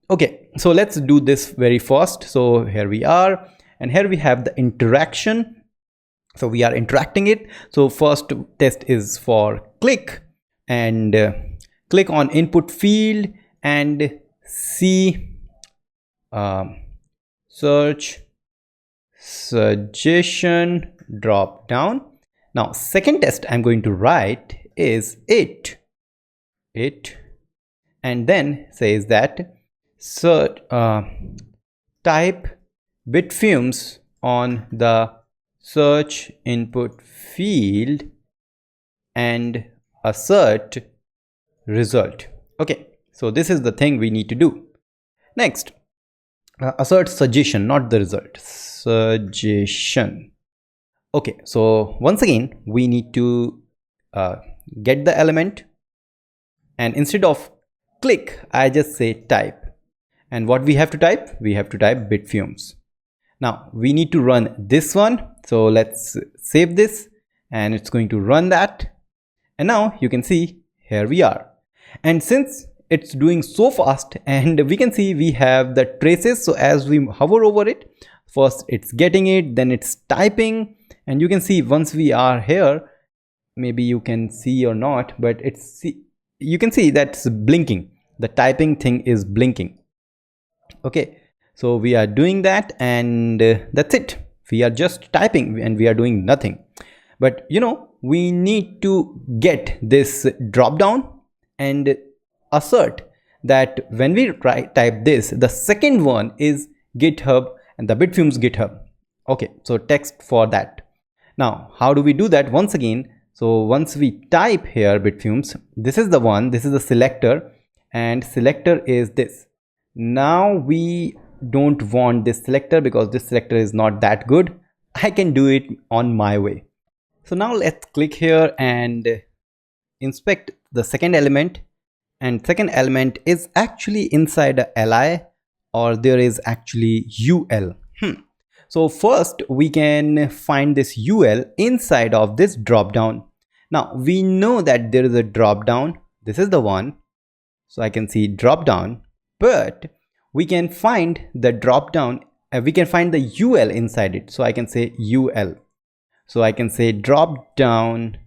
Okay, so let's do this very fast. So here we are, and here we have the interaction. So we are interacting it. So first test is for click, and click on input field and see search suggestion drop down. Now second test I'm going to write is it, and then says that search type Bitfumes on the search input field and assert result. Okay, so this is the thing we need to do. Next, assert suggestion, not the result, suggestion. Okay, so once again we need to get the element, and instead of click I just say type, and what we have to type? We have to type Bitfumes. Now we need to run this one, so let's save this, and it's going to run that, and now you can see here we are. And since it's doing so fast, and we can see we have the traces, so as we hover over it, first it's getting it, then it's typing, and you can see once we are here, maybe you can see or not, but you can see that's blinking. The typing thing is blinking. Okay, so we are doing that, and that's it. We are just typing and we are doing nothing. But you know, we need to get this drop down and assert that when we type this, the second one is GitHub and the Bitfumes GitHub. Okay, so text for that. Now how do we do that? Once again, so once we type here Bitfumes, this is the one, this is the selector, and selector is this. Now we don't want this selector because this selector is not that good. I can do it on my way. So now let's click here and inspect the second element, and second element is actually inside a li, or there is actually ul. So first we can find this ul inside of this drop down. Now we know that there is a drop down, this is the one, so I can see drop down, but we can find the drop down, we can find the ul inside it, so I can say ul, so I can say drop down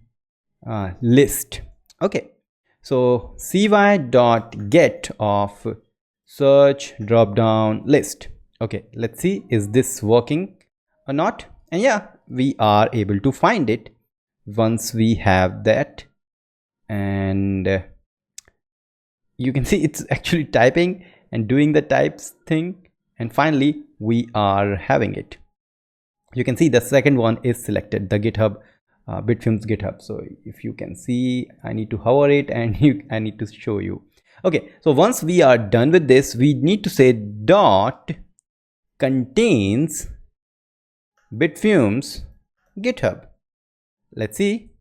list. Okay, so cy.get of search drop down list. Okay, let's see, is this working or not? And yeah, we are able to find it once we have that, and you can see it's actually typing and doing the types thing, and finally we are having it. You can see the second one is selected, the GitHub, Bitfumes GitHub. So if you can see, I need to hover it and I need to show you. Okay, so once we are done with this, we need to say dot contains Bitfumes GitHub. Let's see.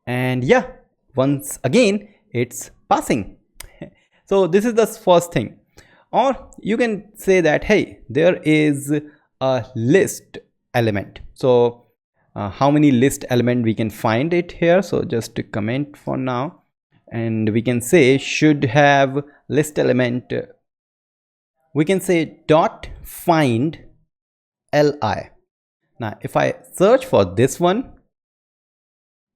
And yeah, once again it's passing. So this is the first thing. Or you can say that, hey, there is a list element. So how many list element we can find it here? So just to comment for now, and we can say should have list element. We can say dot find li. Now if I search for this one,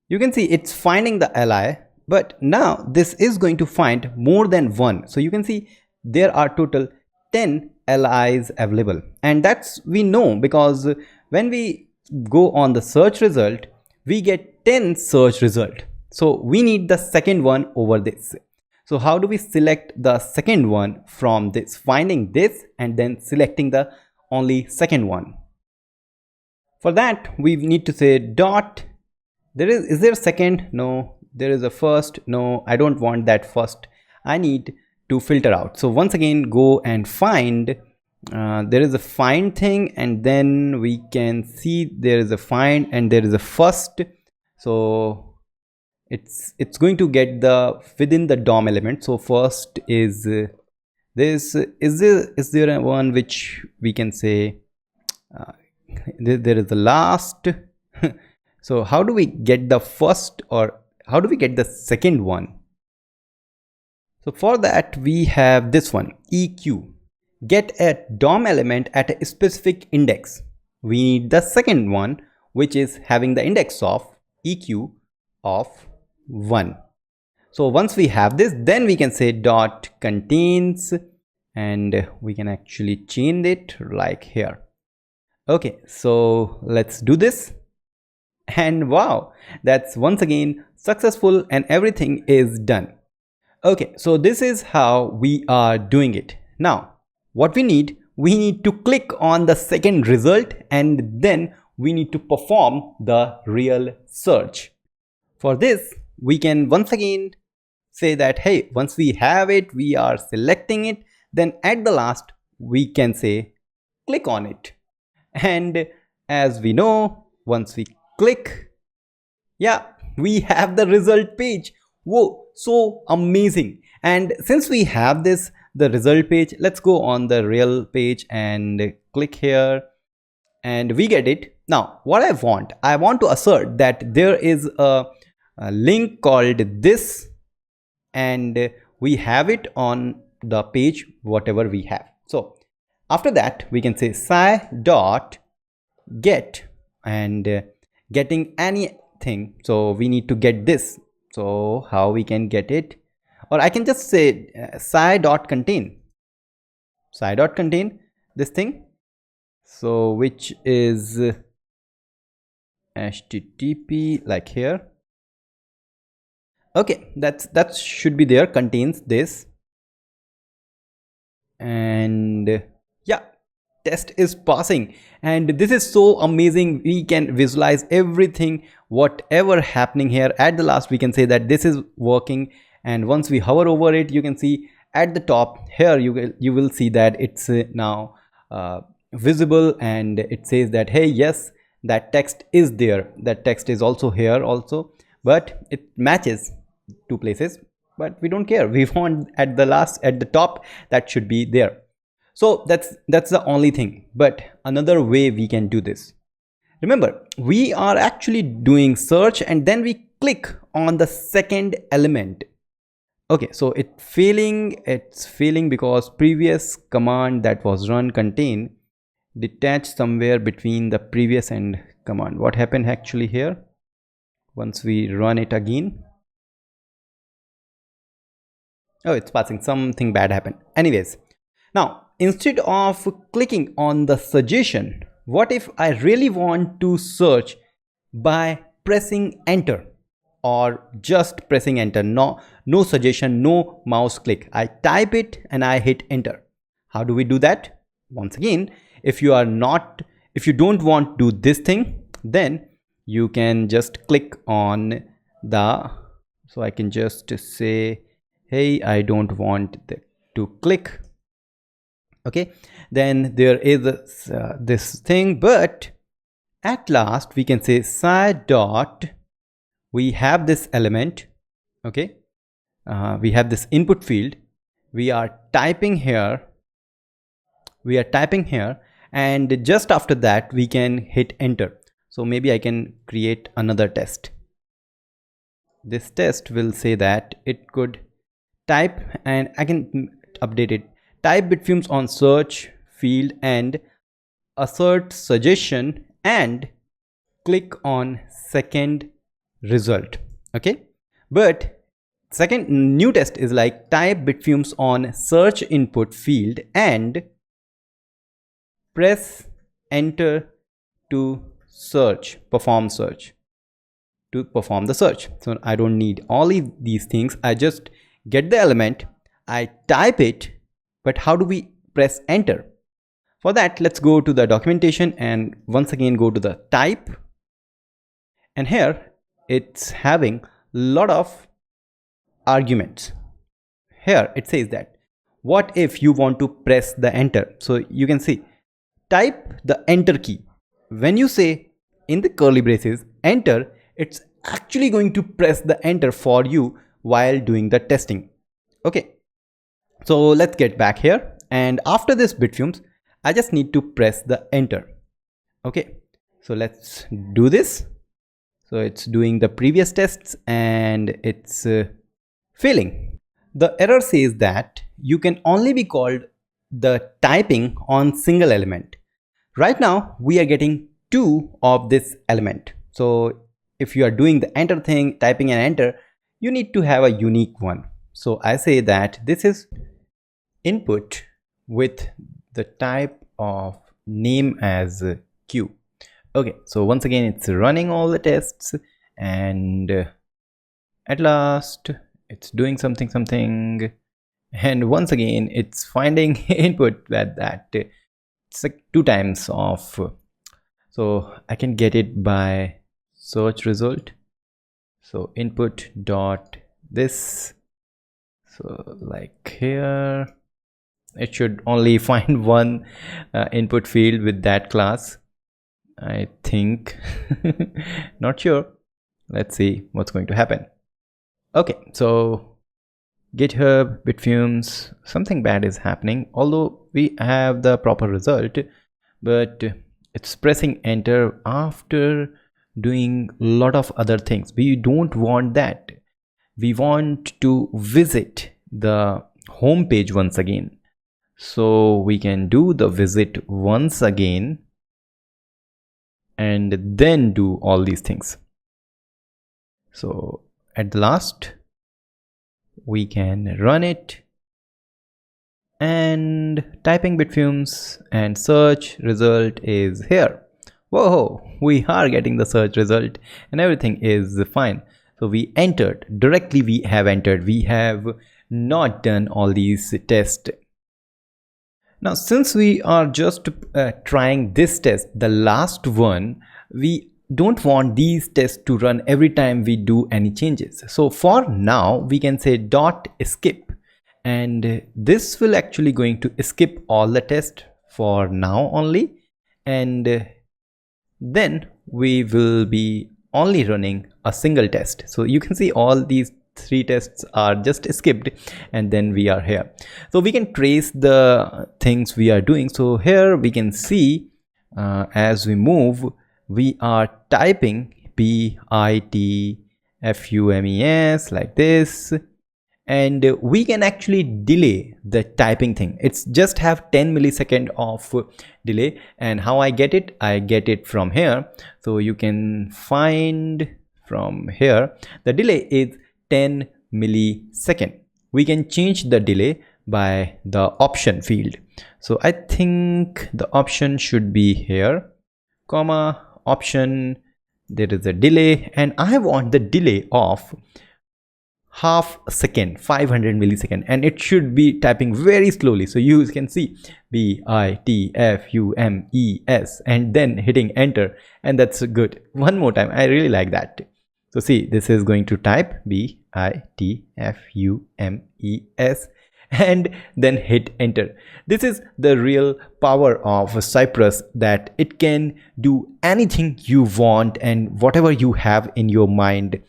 you can see it's finding the li, but now this is going to find more than one. So you can see there are total 10 LIs available, and that's we know because when we go on the search result, we get 10 search result. So we need the second one over this. So how do we select the second one from this? Finding this and then selecting the only second one. For that we need to say dot, is there a second? No. There is a first? No, I don't want that first. I need to filter out. So once again go and find, there is a find thing, and then we can see there is a find and there is a first. So it's going to get the within the DOM element. So first is this. Is there a one which we can say there is the last? So how do we get the first, or how do we get the second one? So for that we have this one, EQ, get a DOM element at a specific index. We need the second one, which is having the index of EQ of 1. So once we have this, then we can say dot contains, and we can actually change it like here. Okay, so let's do this. And wow, that's once again successful and everything is done. Okay, so this is how we are doing it. Now what we need to click on the second result, and then we need to perform the real search. For this we can once again say that, hey, once we have it, we are selecting it, then at the last we can say click on it. And as we know, once we click, yeah, we have the result page. Whoa, so amazing. And since we have this, the result page, let's go on the real page and click here, and we get it. Now what I want to assert that there is a link called this, and we have it on the page whatever we have. So after that we can say cy.get and getting anything. So we need to get this. So how we can get it? Or I can just say cy.contain this thing, so which is http like here. Okay, that should be there, contains this. And yeah, test is passing, and this is so amazing. We can visualize everything whatever happening here. At the last we can say that this is working, and once we hover over it, you can see at the top here you will see that it's now visible, and it says that, hey, yes, that text is there, that text is also here also, but it matches two places, but we don't care. We want at the last, at the top, that should be there. So that's the only thing. But another way we can do this, remember, we are actually doing search and then we click on the second element. Okay, so it's failing because previous command that was run contain detached somewhere between the previous and command. What happened actually here? Once we run it again, oh, it's passing, something bad happened. Anyways, now instead of clicking on the suggestion, what if I really want to search by pressing enter, or just pressing enter, no suggestion, no mouse click, I type it and I hit enter. How do we do that? Once again, if you don't want to do this thing, then you can just click on the, so I can just say, hey, I don't want to click. Okay, then there is this thing, but at last we can say side dot, we have this element. Okay, we have this input field, we are typing here, and just after that we can hit enter. So maybe I can create another test. This test will say that it could type, and I can update it, type bitfumes on search field and assert suggestion and click on second result. Okay, but second new test is like type bitfumes on search input field and press enter to perform the search. So I don't need all these things, I just get the element, I type it, but how do we press enter? For that, let's go to the documentation and once again go to the type, and here it's having a lot of arguments. Here it says that what if you want to press the enter? So you can see, type the enter key. When you say in the curly braces enter, it's actually going to press the enter for you while doing the testing. Okay, so let's get back here, and after this bitfumes I just need to press the enter. Okay, so let's do this. So it's doing the previous tests and it's failing. The error says that you can only be called the typing on single element. Right now we are getting two of this element. So if you are doing the enter thing, typing and enter, you need to have a unique one. So I say that this is input with the type of name as Q. Okay, so once again it's running all the tests, and at last it's doing something, and once again it's finding input that it's like 2 times of, so I can get it by search result. So input dot this, so like here it should only find one input field with that class, I think. Not sure, let's see what's going to happen. Okay, so GitHub bitfumes, something bad is happening, although we have the proper result, but it's pressing enter after doing a lot of other things. We don't want that. We want to visit the home page once again, so we can do the visit once again and then do all these things. So at the last we can run it, and typing bitfumes and search result is here. Whoa, we are getting the search result and everything is fine. So we entered directly, we have not done all these tests. Now since we are just trying this test, the last one, we don't want these tests to run every time we do any changes. So for now we can say dot skip, and this will actually going to skip all the tests for now only, and then we will be only running a single test. So you can see all these three tests are just skipped, and then we are here. So we can trace the things we are doing. So here we can see as we move, we are typing PITFUMES like this, and we can actually delay the typing thing. It's just have 10 millisecond of delay. And how I get it from here. So you can find from here the delay is 10 millisecond. We can change the delay by the option field. So I think the option should be here, comma option, there is a delay, and I want the delay of half a second, 500 millisecond, and it should be typing very slowly. So you can see BITFUMES and then hitting enter, and that's good. One more time, I really like that. So see, this is going to type BITFUMES and then hit enter. This is the real power of Cypress, that it can do anything you want and whatever you have in your mind.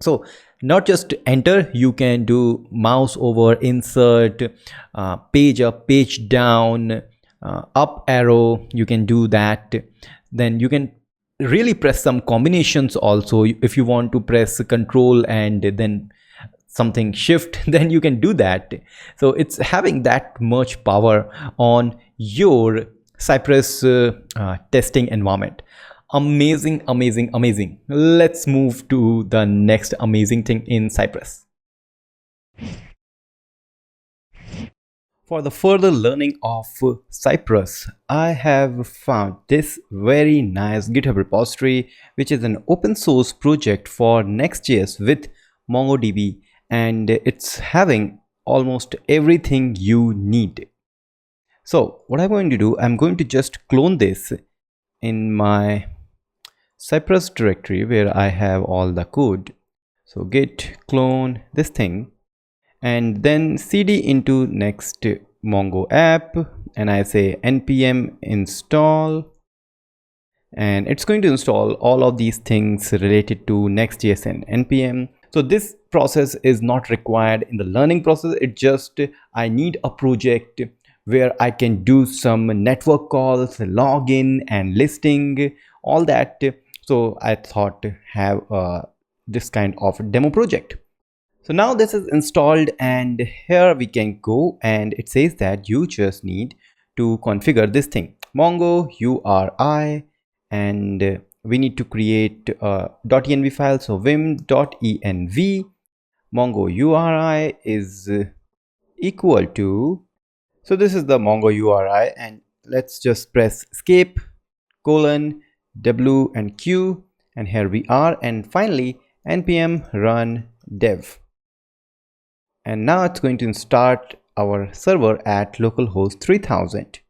So not just enter, you can do mouse over, insert, page up, page down, up arrow, you can do that. Then you can really press some combinations also. If you want to press control and then something shift, then you can do that. So it's having that much power on your Cypress testing environment. Amazing, amazing, amazing. Let's move to the next amazing thing in Cypress. For the further learning of Cypress, I have found this very nice GitHub repository, which is an open source project for Next.js with MongoDB, and it's having almost everything you need. So what I'm going to do, I'm going to just clone this in my Cypress directory where I have all the code. So git clone this thing and then cd into next Mongo app, and I say npm install, and it's going to install all of these things related to Next.js and npm. So this process is not required in the learning process. It just, I need a project where I can do some network calls, login and listing, all that. So I thought to have this kind of demo project. So now this is installed, and here we can go, and it says that you just need to configure this thing, Mongo URI, and we need to create a .env file. So vim.env Mongo URI is equal to, so this is the Mongo URI, and let's just press escape, colon, W and Q, and here we are, and finally npm run dev. And now it's going to start our server at localhost 3000.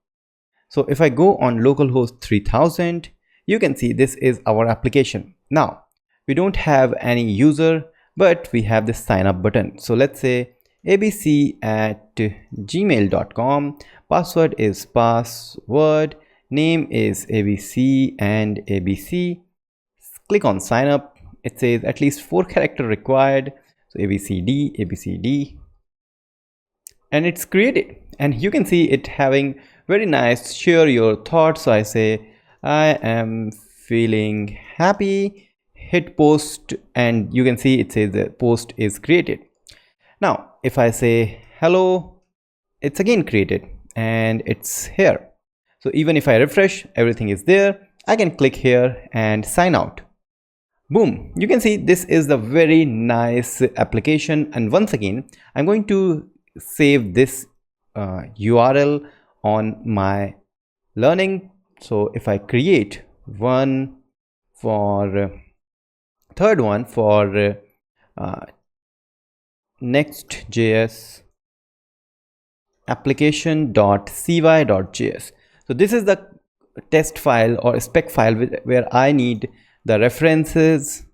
So if I go on localhost 3000, you can see this is our application. Now we don't have any user, but we have this sign up button. So let's say abc@gmail.com, password is password, name is abc and abc. Click on sign up. It says at least 4 characters required, so abcd, and it's created. And you can see it having very nice share your thoughts. So I say I am feeling happy, hit post, and you can see it says the post is created. Now if I say hello, it's again created and it's here. So even if I refresh, everything is there. I can click here and sign out. Boom, you can see this is the very nice application. And once again, I'm going to save this URL on my learning. So if I create one for third one for Next.js application.cy.js. So this is the test file or spec file where I need the references.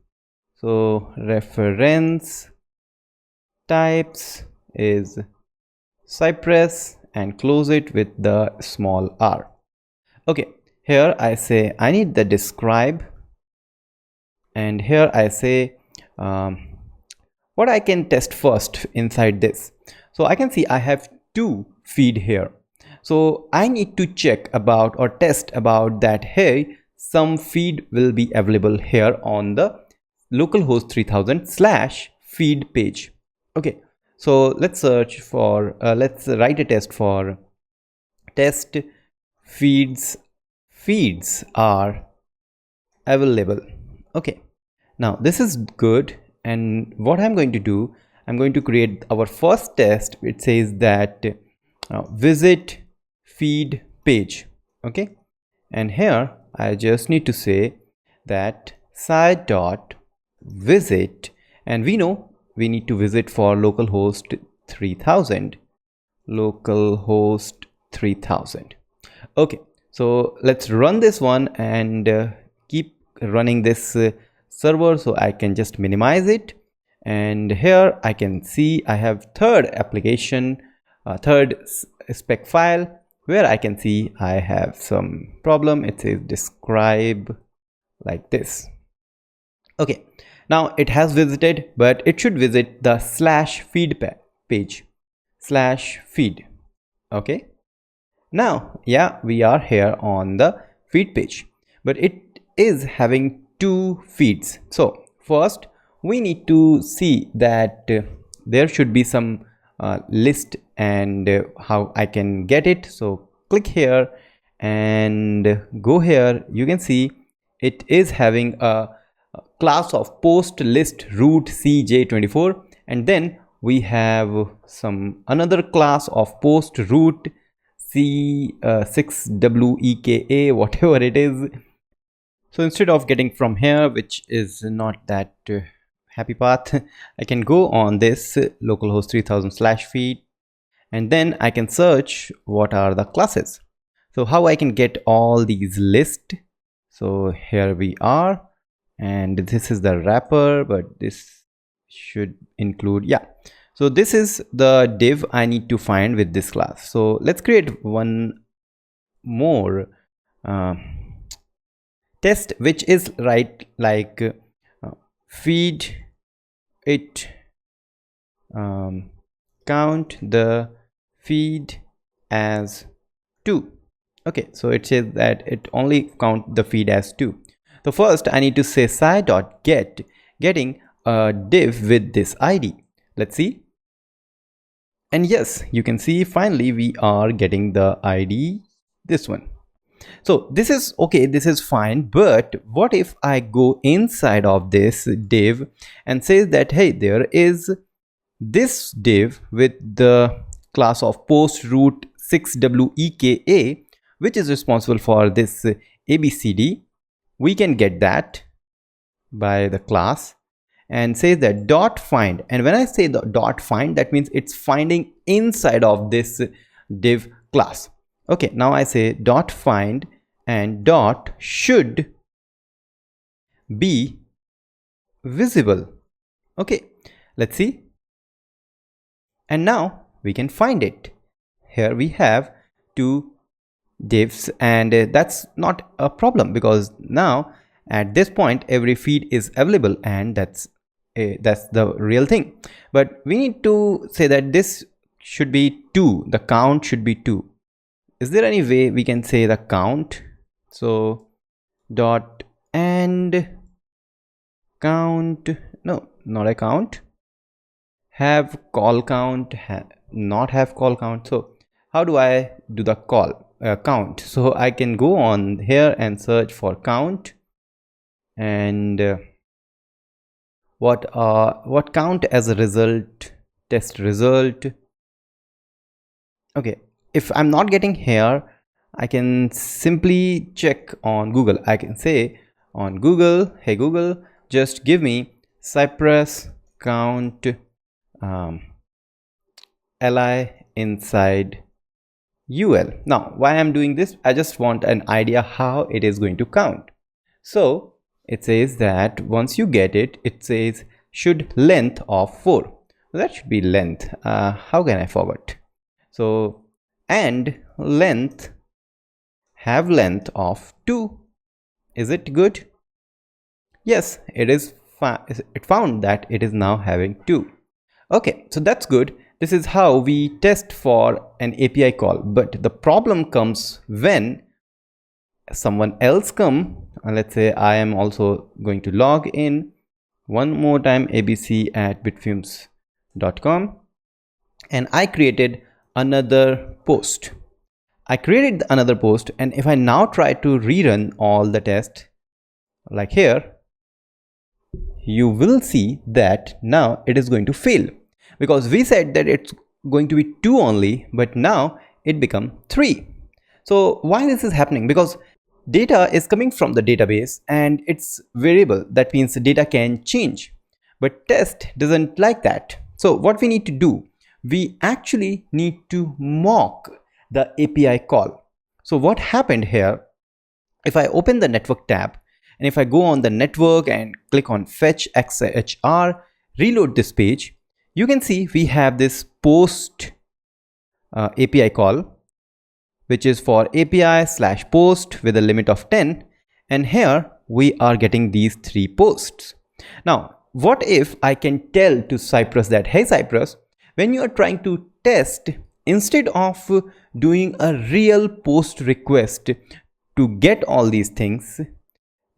So reference types is Cypress and close it with the small r. Okay, Here I say I need the describe, and here I say what I can test first inside this. So I can see I have two feed here. So I need to check about or test about that, hey, some feed will be available here on the localhost 3000 / feed page. Okay, so let's search for let's write a test for test feeds are available. Okay, now this is good, and what I'm going to do, I'm going to create our first test. It says that visit feed page. Okay, and here I just need to say that site dot visit, and we know we need to visit for localhost 3000 localhost 3000. Okay, so let's run this one and keep running this server, so I can just minimize it, and here I can see I have third application, third spec file, where I can see I have some problem. It says describe like this. Okay, now it has visited, but it should visit the /feed page /feed. Okay, now yeah, we are here on the feed page, but it is having two feeds. So first we need to see that there should be some list, and how I can get it. So click here and go here. You can see it is having a class of post list root cj24, and then we have some another class of post root c6weka, whatever it is. So instead of getting from here, which is not that happy path, I can go on this localhost 3000 /feed, and then I can search what are the classes. So how I can get all these list. So here we are, and this is the wrapper, but this should include, yeah, so this is the div I need to find with this class. So let's create one more test, which is right like feed it count the feed as 2. Okay, so it says that it only count the feed as 2. So first I need to say sci.get getting a div with this id. Let's see. And yes, you can see finally we are getting the id, this one. So this is okay, this is fine, but what if I go inside of this div and says that, hey, there is this div with the class of post root 6weka, which is responsible for this abcd. We can get that by the class, and says that dot find, and when I say the dot find, that means it's finding inside of this div class. Okay, now I say dot find and dot should be visible. Okay, let's see. And now we can find it. Here we have two divs, and that's not a problem, because now at this point every feed is available, and that's the real thing. But we need to say that this should be 2, the count should be 2. Is there any way we can say the count? So dot and count, no, not a count, have call count, not have call count. So how do I do the call count? So I can go on here and search for count, and what count as a result, test result. Okay, if I'm not getting here, I can simply check on Google. I can say on Google, hey Google, just give me Cypress count li inside ul. Now why I'm doing this, I just want an idea how it is going to count. So it says that once you get it, it says should length of 4. That should be length. How can I forget? So and length have length of 2. Is it good? Yes, it is. It found that it is now having 2. Okay, so that's good. This is how we test for an API call. But the problem comes when someone else let's say I am also going to log in one more time, abc@bitfumes.com, and I created another post. And if I now try to rerun all the tests like here, you will see that now it is going to fail, because we said that it's going to be 2 only, but now it become 3. So why this is happening? Because data is coming from the database and it's variable. That means the data can change, but test doesn't like that. So what we need to do, we actually need to mock the API call. So what happened here, if I open the network tab and if I go on the network and click on fetch XHR, reload this page, you can see we have this post API call, which is for API/post with a limit of 10, and here we are getting these 3 posts. Now what if I can tell to Cypress that, hey Cypress, when you are trying to test, instead of doing a real post request to get all these things,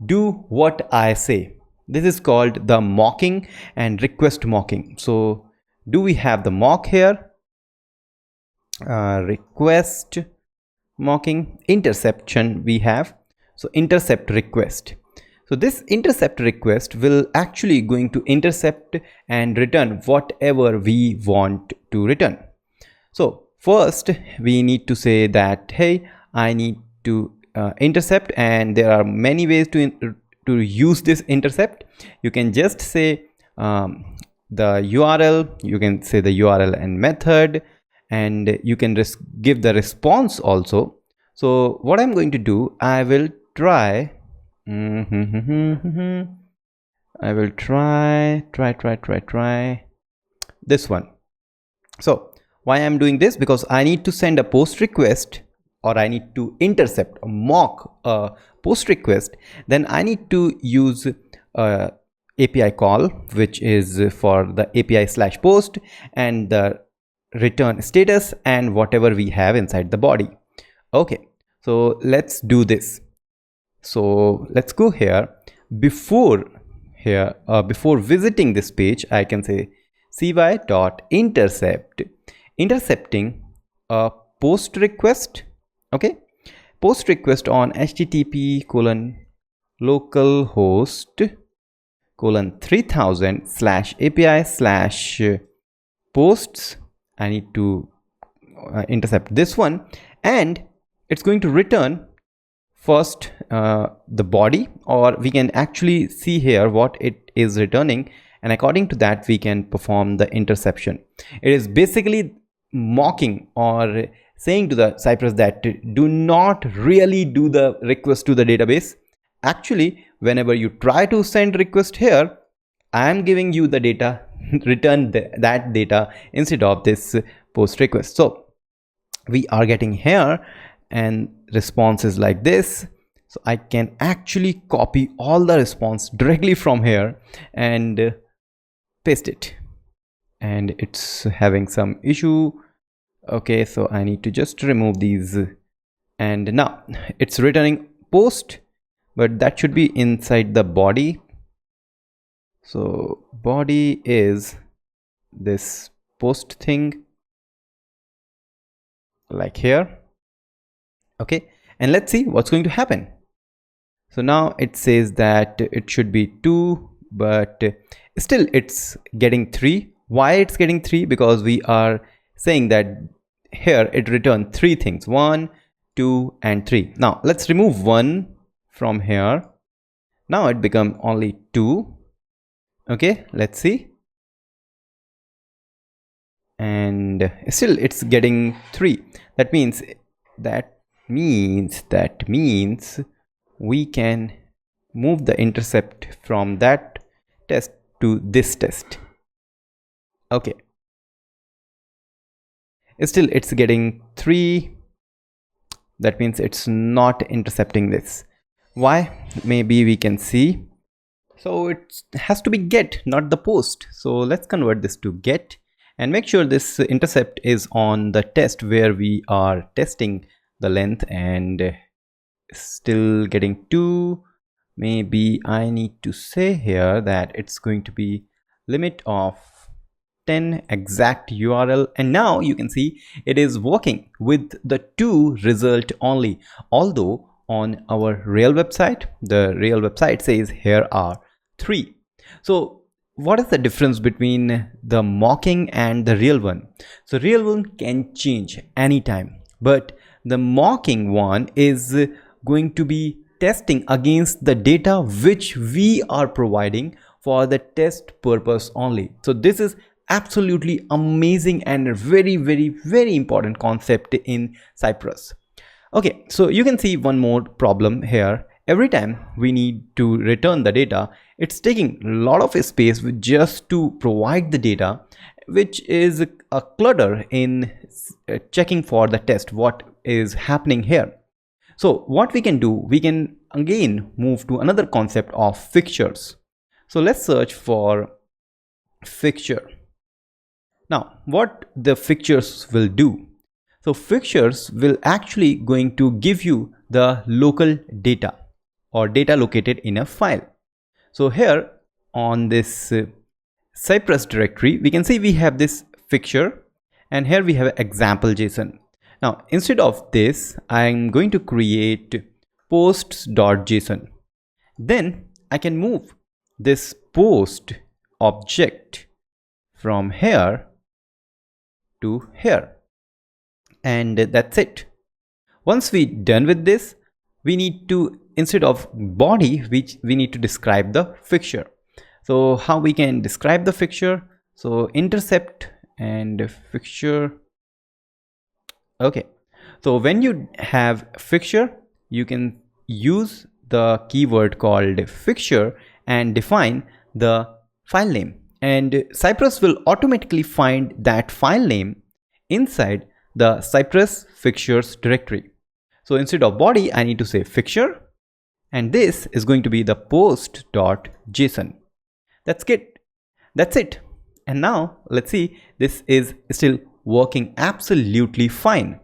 do what I say. This is called the mocking and request mocking. So do we have the mock here? Request mocking, interception we have. So intercept request. So this intercept request will actually going to intercept and return whatever we want to return. So first we need to say that, hey, I need to intercept, and there are many ways to use this intercept. You can just say the URL, you can say the URL and method, and you can give the response also. So what I'm going to do, I will try this one. So why I'm doing this? Because I need to send a post request, or I need to intercept or mock a post request. Then I need to use API call, which is for the API/post and the return status and whatever we have inside the body. Okay, so let's do this. So let's go here. Before visiting this page, I can say cy.intercept, intercepting a post request. Okay, post request on http://localhost:3000/API/posts. I need to intercept this one, and it's going to return first the body, or we can actually see here what it is returning, and according to that we can perform the interception. It is basically mocking or saying to the Cypress that do not really do the request to the database. Actually, whenever you try to send request here, I am giving you the data, return that data instead of this post request. So we are getting here, and response is like this. So I can actually copy all the response directly from here and paste it, and it's having some issue. Okay, so I need to just remove these, and now it's returning post, but that should be inside the body. So body is this post thing like here. Okay, and let's see what's going to happen. So now it says that it should be 2, but still it's getting 3. Why it's getting 3? Because we are saying that here it returned 3 things, 1, 2 and 3. Now let's remove 1 from here. Now it become only 2. Okay, let's see, and still it's getting 3. That means we can move the intercept from that test to this test. Okay, still it's getting 3. That means it's not intercepting this. Why? Maybe we can see. So it has to be get, not the post. So let's convert this to get and make sure this intercept is on the test where we are testing the length and still getting 2. Maybe I need to say here that it's going to be limit of 10 exact URL, and now you can see it is working with the 2 result only, although on our real website, the real website says here are 3. So what is the difference between the mocking and the real one? So real one can change anytime, but the mocking one is going to be testing against the data which we are providing for the test purpose only. So this is absolutely amazing and very important concept in Cypress. Okay, so you can see one more problem here. Every time we need to return the data, it's taking a lot of space just to provide the data, which is a clutter in checking for the test what is happening here. So what we can do, we can again move to another concept of fixtures. So let's search for fixture. Now what the fixtures will do? So fixtures will actually going to give you the local data or data located in a file. So here on this Cypress directory, we can see we have this fixture and here we have example.json. Now instead of this, I'm going to create posts.json. Then I can move this post object from here to here, and that's it. Once we done with this, we need to, instead of body, we need to describe the fixture. So how we can describe the fixture? So intercept and fixture. Okay, so when you have fixture, you can use the keyword called fixture and define the file name, and Cypress will automatically find that file name inside the Cypress fixtures directory. So instead of body, I need to say fixture, and this is going to be the post.json. That's it. That's it. And now let's see, this is still working absolutely fine.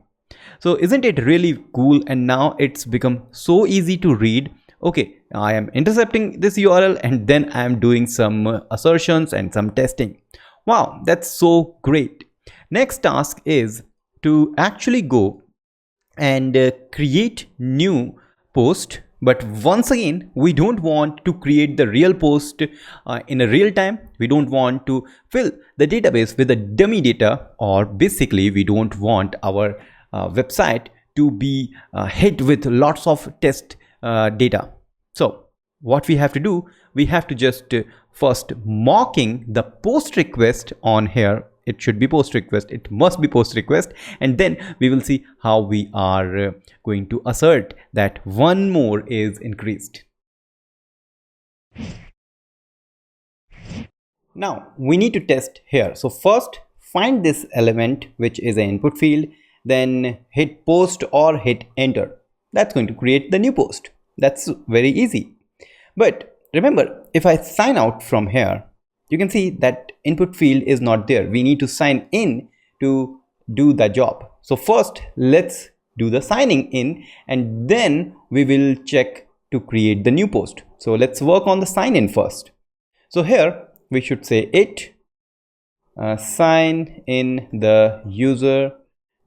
So isn't it really cool? And now it's become so easy to read. Okay, I am intercepting this URL and then I am doing some assertions and some testing. Wow, that's so great. Next task is to actually go and create new post. But once again, we don't want to create the real post in a real time. We don't want to fill the database with the dummy data, or basically we don't want our website to be hit with lots of test data. So what we have to do, we have to just first mocking the post request on here. It should be post request, it must be post request, and then we will see how we are going to assert that one more is increased. Now we need to test here. So first find this element which is an input field, then hit post or hit enter. That's going to create the new post. That's very easy. But remember, if I sign out from here, you can see that input field is not there. We need to sign in to do the job. So first let's do the signing in, and then we will check to create the new post. So let's work on the sign in first. So here we should say it sign in the user,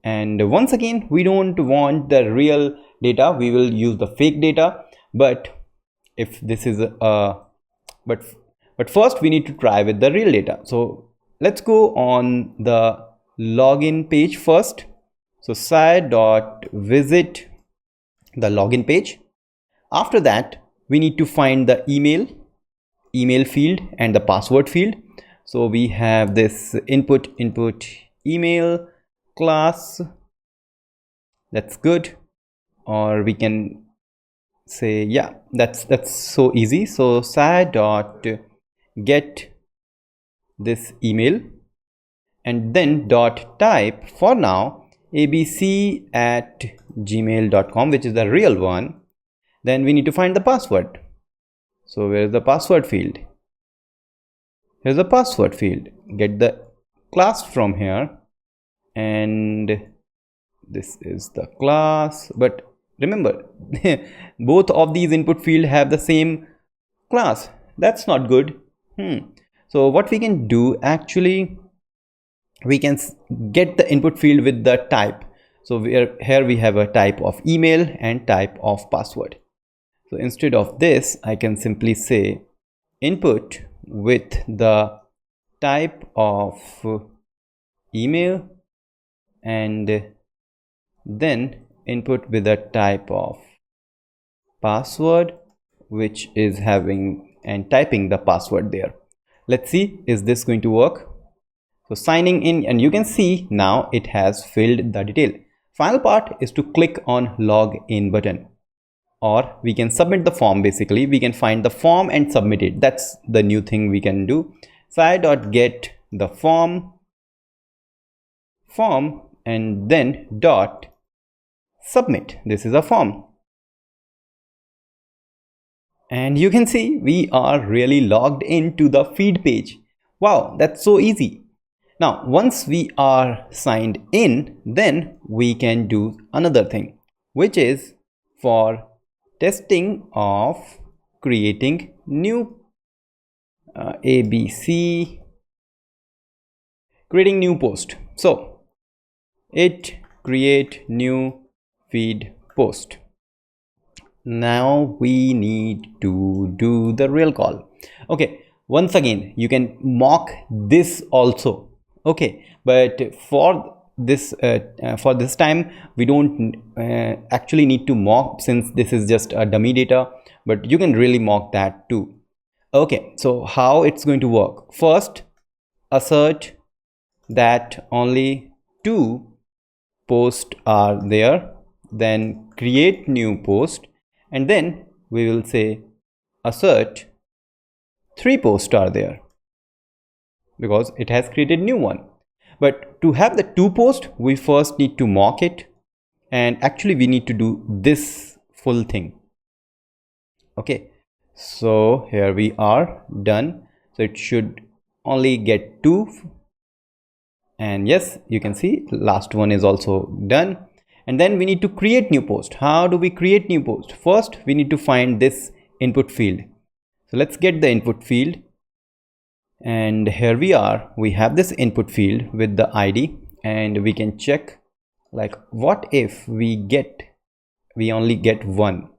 and once again we don't want the real data, we will use the fake data. But if this is a but first we need to try with the real data. So let's go on the login page first. So site.visit the login page. After that, we need to find the email field and the password field. So we have this input email class. That's good. Or we can say, yeah, that's so easy. So site.get this email, and then dot type for now abc@gmail.com, which is the real one. Then we need to find the password. So where is the password field? Here's the password field. Get the class from here, and this is the class. But remember, both of these input field have the same class. That's not good. So what we can do, actually, we can get the input field with the type. So here we have a type of email and type of password. So instead of this, I can simply say input with the type of email, and then input with a type of password, which is having and typing the password there. Let's see, is this going to work? So signing in, and you can see now it has filled the detail. Final part is to click on log in button, or we can submit the form. Basically, we can find the form and submit it. That's the new thing we can do. Sci.get the form, and then dot submit. This is a form, and you can see we are really logged into the feed page. Wow, that's so easy. Now once we are signed in, then we can do another thing, which is for testing of creating new ABC, creating new post. So it create new feed post. Now we need to do the real call. Okay, once again, you can mock this also. Okay, but for this time we don't actually need to mock, since this is just a dummy data, but you can really mock that too. Okay, so how it's going to work? First, assert that only 2 posts are there, then create new post, and then we will say assert 3 posts are there, because it has created new one. But to have the 2 posts, we first need to mock it, and actually we need to do this full thing. Okay, so here we are done. So it should only get 2, and yes, you can see last one is also done. And then we need to create new post. How do we create new post? First we need to find this input field. So let's get the input field, and here we are. We have this input field with the ID, and we can check, like, what if we only get one,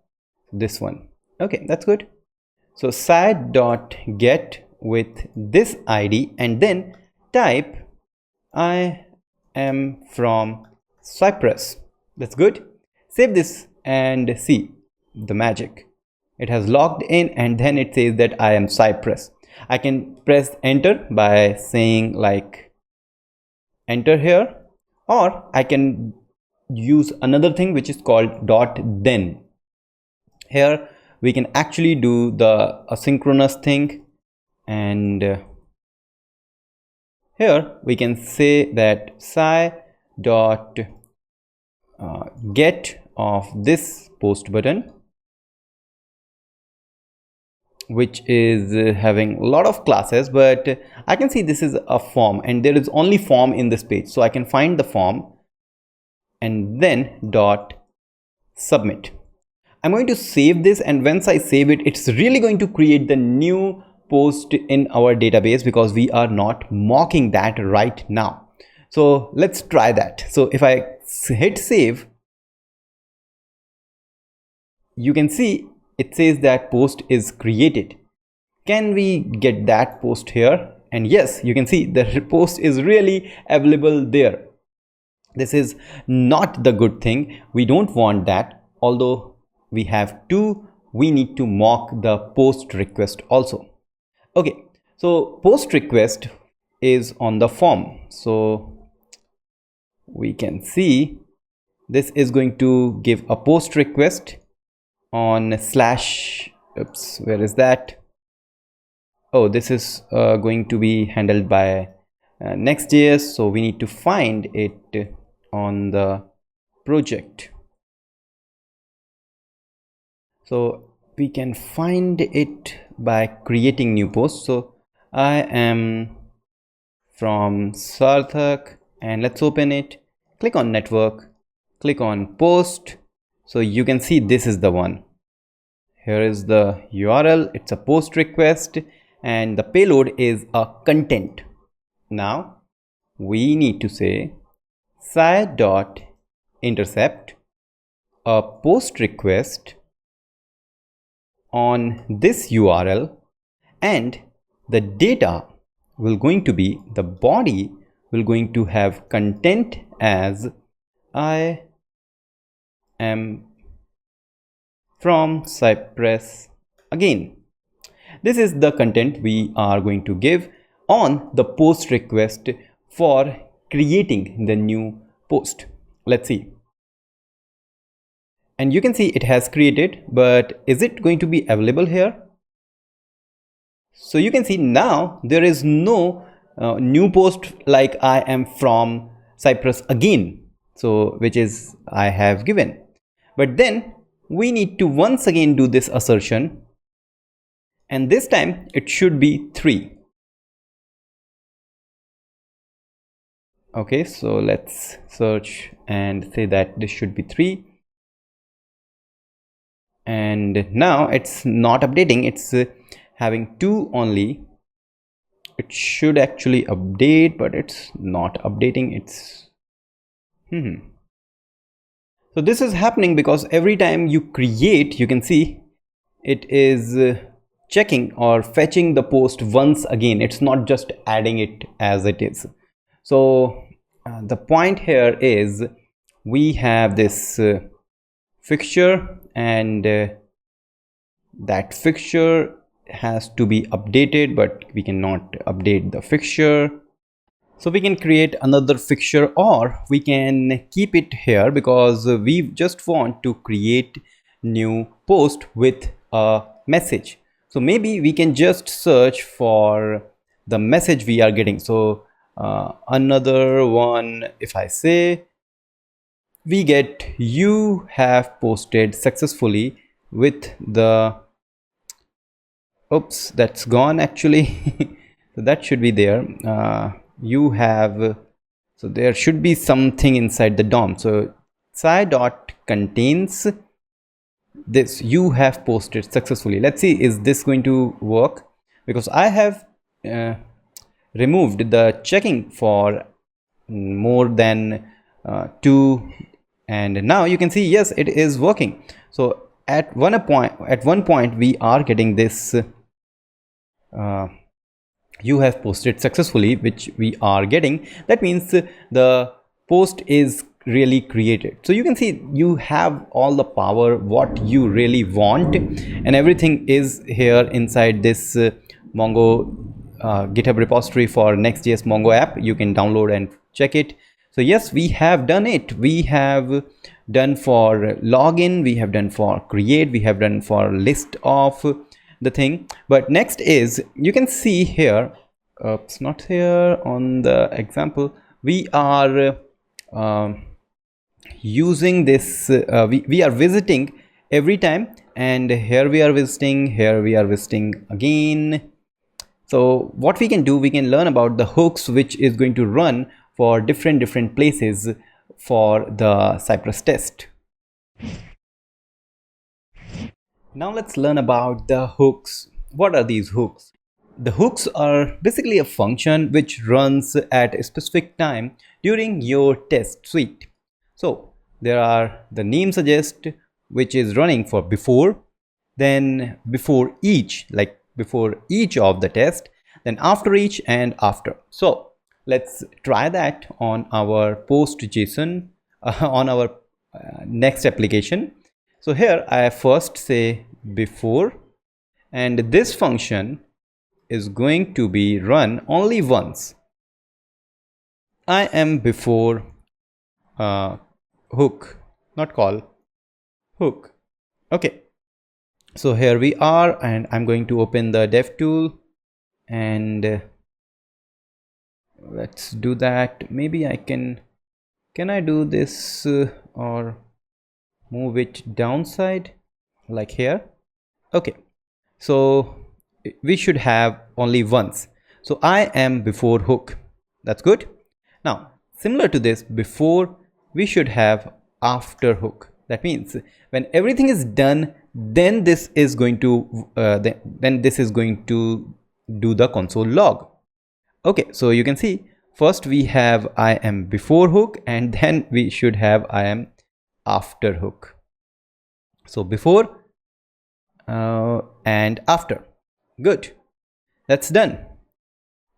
this one. Okay, that's good. So sci.get with this ID, and then type I am from Cypress. That's good. Save this and see the magic. It has logged in, and then it says that I am Cypress. I can press enter by saying like enter here, or I can use another thing which is called .then. Here we can actually do the asynchronous thing, and here we can say that get of this post button, which is having a lot of classes, but I can see this is a form, and there is only form in this page. So I can find the form and then dot submit. I'm going to save this, and once I save it, it's really going to create the new post in our database, because we are not mocking that right now. So let's try that. So if I hit save, you can see it says that post is created. Can we get that post here? And yes, you can see the post is really available there. This is not the good thing. We don't want that. Although we have 2, we need to mock the post request also. Okay, so post request is on the form. So we can see this is going to give a post request on slash, oops, where is that? Oh, this is going to be handled by Next.js, so we need to find it on the project. So we can find it by creating new post. So I am from Sarthak, and let's open it. Click on network, click on post. So you can see this is the one. Here is the URL. It's a post request and the payload is a content. Now we need to say sci.intercept a post request on this URL, and the data will going to be, the body will going to have content as I am from Cypress again. This is the content we are going to give on the post request for creating the new post. Let's see. And you can see it has created, but is it going to be available here? So you can see now there is no new post like I am from Cypress again, so which is I have given. But then we need to once again do this assertion, and this time it should be 3. Okay, so let's search and say that this should be 3. And now it's not updating, it's having 2 only. It should actually update, but it's not updating. It's so this is happening because every time you create, you can see it is checking or fetching the post once again. It's not just adding it as it is. So the point here is we have this fixture, and that fixture has to be updated, but we cannot update the fixture. So we can create another fixture, or we can keep it here because we just want to create new post with a message. So maybe we can just search for the message we are getting. So another one, if I say, we get you have posted successfully with the, oops, that's gone actually. So that should be there. You have, so there should be something inside the DOM. So sci contains this you have posted successfully. Let's see, is this going to work? Because I have removed the checking for more than 2, and now you can see yes, it is working. So at one point we are getting this you have posted successfully, which we are getting. That means the post is really created. So you can see you have all the power what you really want, and everything is here inside this Mongo GitHub repository for Next.js Mongo app. You can download and check it. So yes, we have done it. We have done for login, we have done for create, we have done for list of the thing. But next is, you can see here, it's not here on the example, we are using this, we are visiting every time, and here we are visiting, here we are visiting again. So what we can do, we can learn about the hooks which is going to run for different places for the Cypress test. Now let's learn about the hooks. What are these hooks? The hooks are basically a function which runs at a specific time during your test suite. So there are the name suggest, which is running for before, then before each, like before each of the test, then after each, and after. So let's try that on our post JSON on our next application. So here I first say before, and this function is going to be run only once. I am before hook, not call, hook. Okay, so here we are, and I'm going to open the dev tool, and let's do that. Maybe I can Can I do this or move it downside like here? Okay, so we should have only once. So I am before hook. That's good. Now, similar to this, before we should have after hook. That means when everything is done, then this is going to then this is going to do the console log. Okay, so you can see first we have I am before hook, and then we should have I am after hook. So before and after. Good, that's done.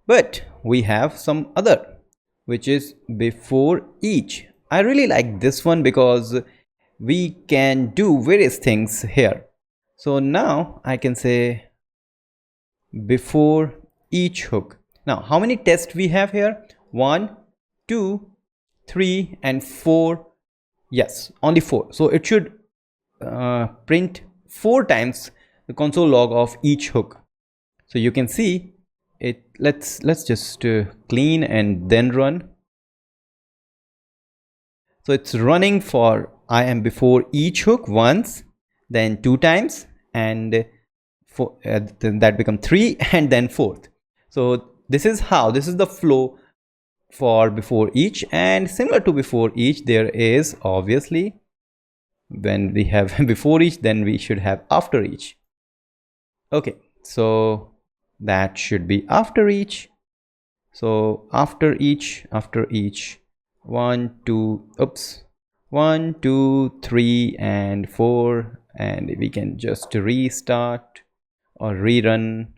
But we have some other, which is before each. I really like this one because we can do various things here. So now I can say before each hook. Now how many tests we have here? 1, 2, 3 and 4. Yes, only 4. So it should print 4 times the console log of each hook. So you can see it. Let's just clean and then run. So it's running for I am before each hook once, then 2 times, and then that become 3 and then 4th. So this is the flow for before each. And similar to before each, there is obviously when we have before each, then we should have after each. Okay, so that should be after each. So after each 1, 2, 1, 2, 3 and 4, and we can just restart or rerun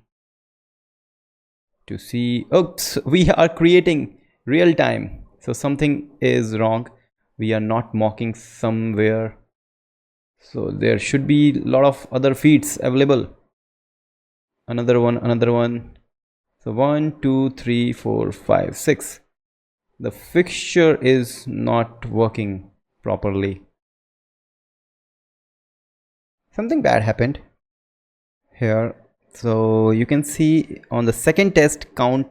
to see. Oops, we are creating real time, so something is wrong. We are not mocking somewhere, so there should be a lot of other feeds available. Another one. So 1, 2, 3, 4, 5, 6. The fixture is not working properly. Something bad happened here. So you can see on the second test, count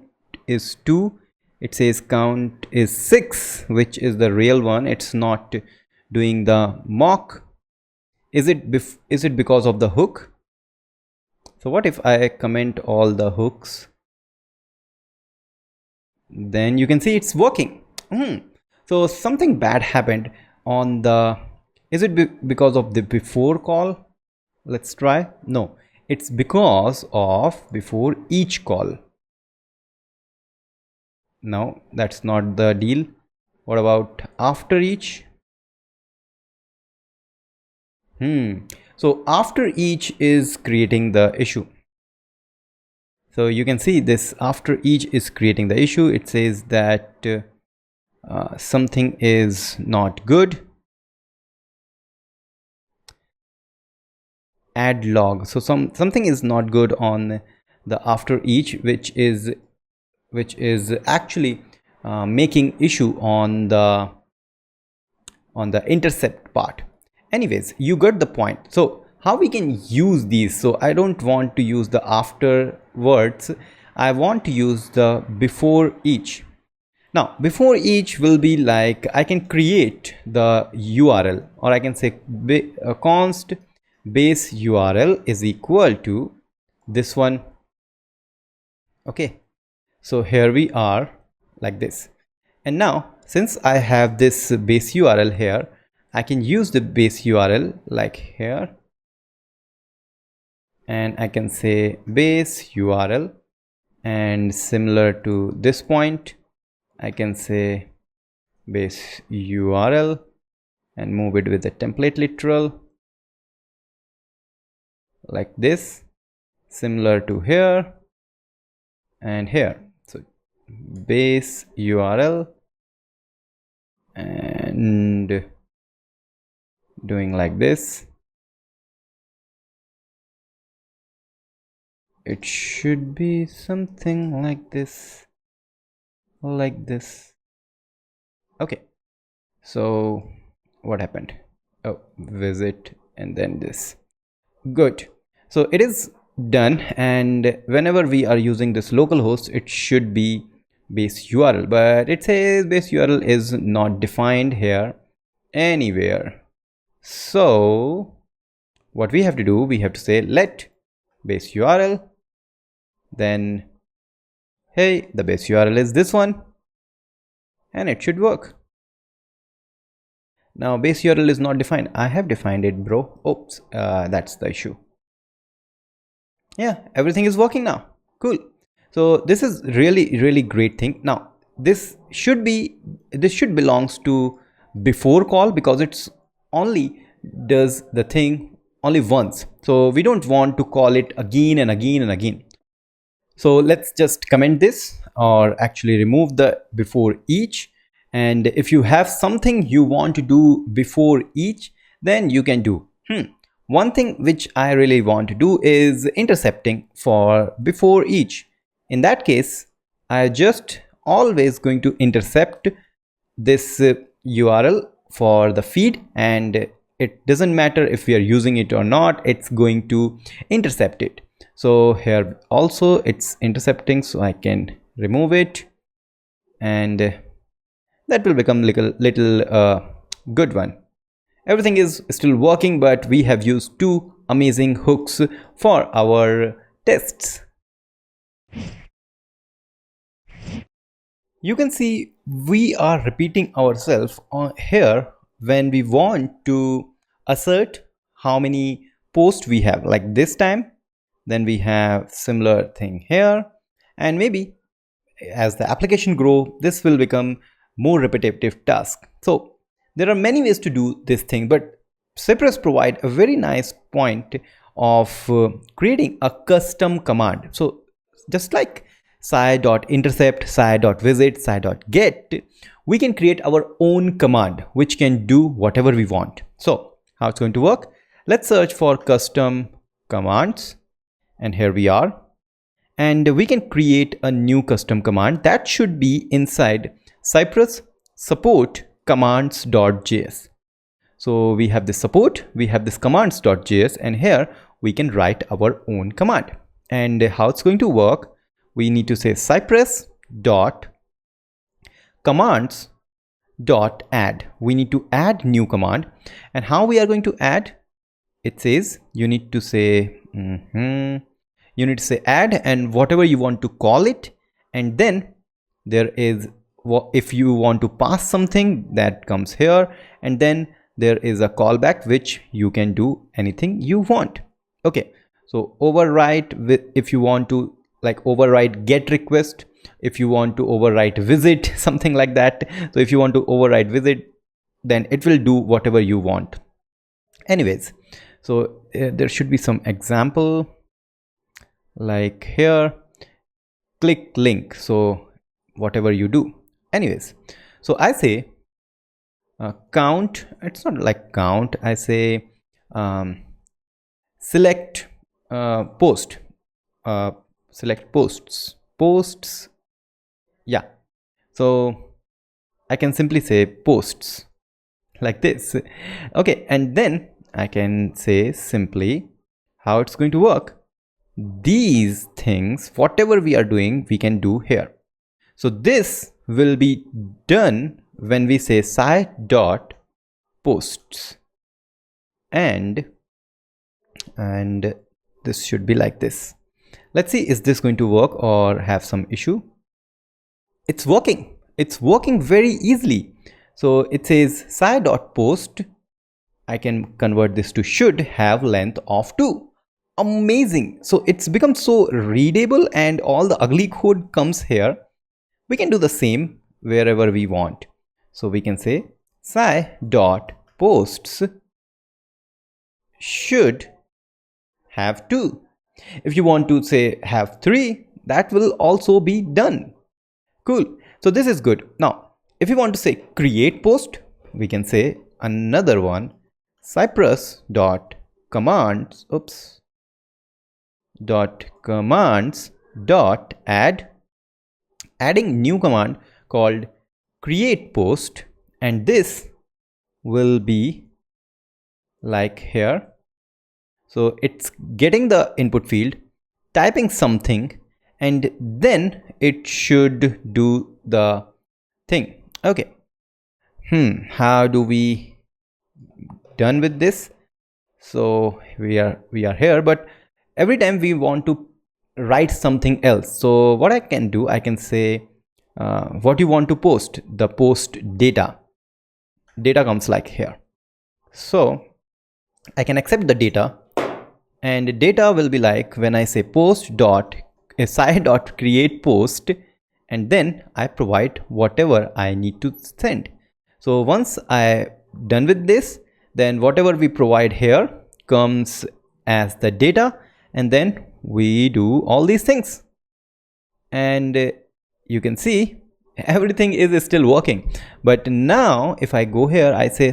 is 2. It says count is 6, which is the real one. It's not doing the mock. Is it because of the hook? So what if I comment all the hooks? Then you can see it's working. So something bad happened on the, is it because of the before call? Let's try. No, it's because of before each call. No, that's not the deal. What about after each? So after each is creating the issue. So you can see this after each is creating the issue. It says that something is not good. Add log. So something is not good on the after each, which is actually making issue on the intercept part. Anyways, you got the point. So how we can use these? So I don't want to use the afterwards. I want to use the before each. Now before each will be like, I can create the URL, or I can say const base URL is equal to this one. Okay, so here we are like this. And now since I have this base URL here, I can use the base URL like here, and I can say base URL, and similar to this point I can say base URL and move it with the template literal like this, similar to here and here. So base URL and doing like this. It should be something like this, Okay, so what happened? Oh, visit and then this. Good. So it is done, and whenever we are using this localhost, it should be base URL, but it says base URL is not defined here anywhere. So what we have to do, we have to say let base URL, then hey, the base URL is this one, and it should work. Now base URL is not defined. I have defined it, bro. Oops, that's the issue. Yeah, everything is working now. Cool. So this is really great thing. Now this should belongs to before call, because it's only does the thing only once. So we don't want to call it again and again and again. So let's just comment this, or actually remove the before each. And if you have something you want to do before each, then you can do. One thing which I really want to do is intercepting for before each. In that case, I just always going to intercept this URL for the feed, and it doesn't matter if we are using it or not, it's going to intercept it. So here also it's intercepting, so I can remove it, and that will become little good one. Everything is still working, but we have used two amazing hooks for our tests. You can see we are repeating ourselves here when we want to assert how many posts we have. Like this time, then we have similar thing here, and maybe as the application grow, this will become more repetitive task. So there are many ways to do this thing, but Cypress provide a very nice point of creating a custom command. So just like sci.intercept, sci.visit, sci.get, we can create our own command which can do whatever we want. So how it's going to work? Let's search for custom commands, and here we are. And we can create a new custom command that should be inside Cypress support commands.js. So we have this support, we have this commands.js, and here we can write our own command. And how it's going to work, we need to say Cypress dot commands dot add. We need to add new command. And how we are going to add? It says you need to say add and whatever you want to call it, and then there is, if you want to pass something, that comes here, and then there is a callback which you can do anything you want. Okay, so overwrite with, if you want to like override get request, if you want to overwrite visit, something like that. So if you want to override visit, then it will do whatever you want. Anyways, so there should be some example like here, click link, so whatever you do. Anyways, so I say count, it's not like count, I say select post, select posts, yeah. So I can simply say posts like this. Okay, and then I can say simply how it's going to work. These things, whatever we are doing, we can do here. So this will be done when we say sci.posts, and this should be like this. Let's see, is this going to work or have some issue? It's working. It's working very easily. So it says sci.post. I can convert this to should have length of 2. Amazing. So it's become so readable, and all the ugly code comes here. We can do the same wherever we want. So we can say sci.posts should have 2. If you want to say have 3, that will also be done. Cool. So this is good. Now, if you want to say create post, we can say another one, Cypress.commands, .commands.add, adding new command called create post, and this will be like here. So it's getting the input field, typing something, and then it should do the thing. Okay. How do we done with this? So we are here, but every time we want to write something else, so what I can do, I can say what you want to post. The post data comes like here. So I can accept the data, and data will be like when I say post dot si dot create post, and then I provide whatever I need to send. So once I done with this, then whatever we provide here comes as the data, and then we do all these things, and you can see everything is still working. But now if I go here, I say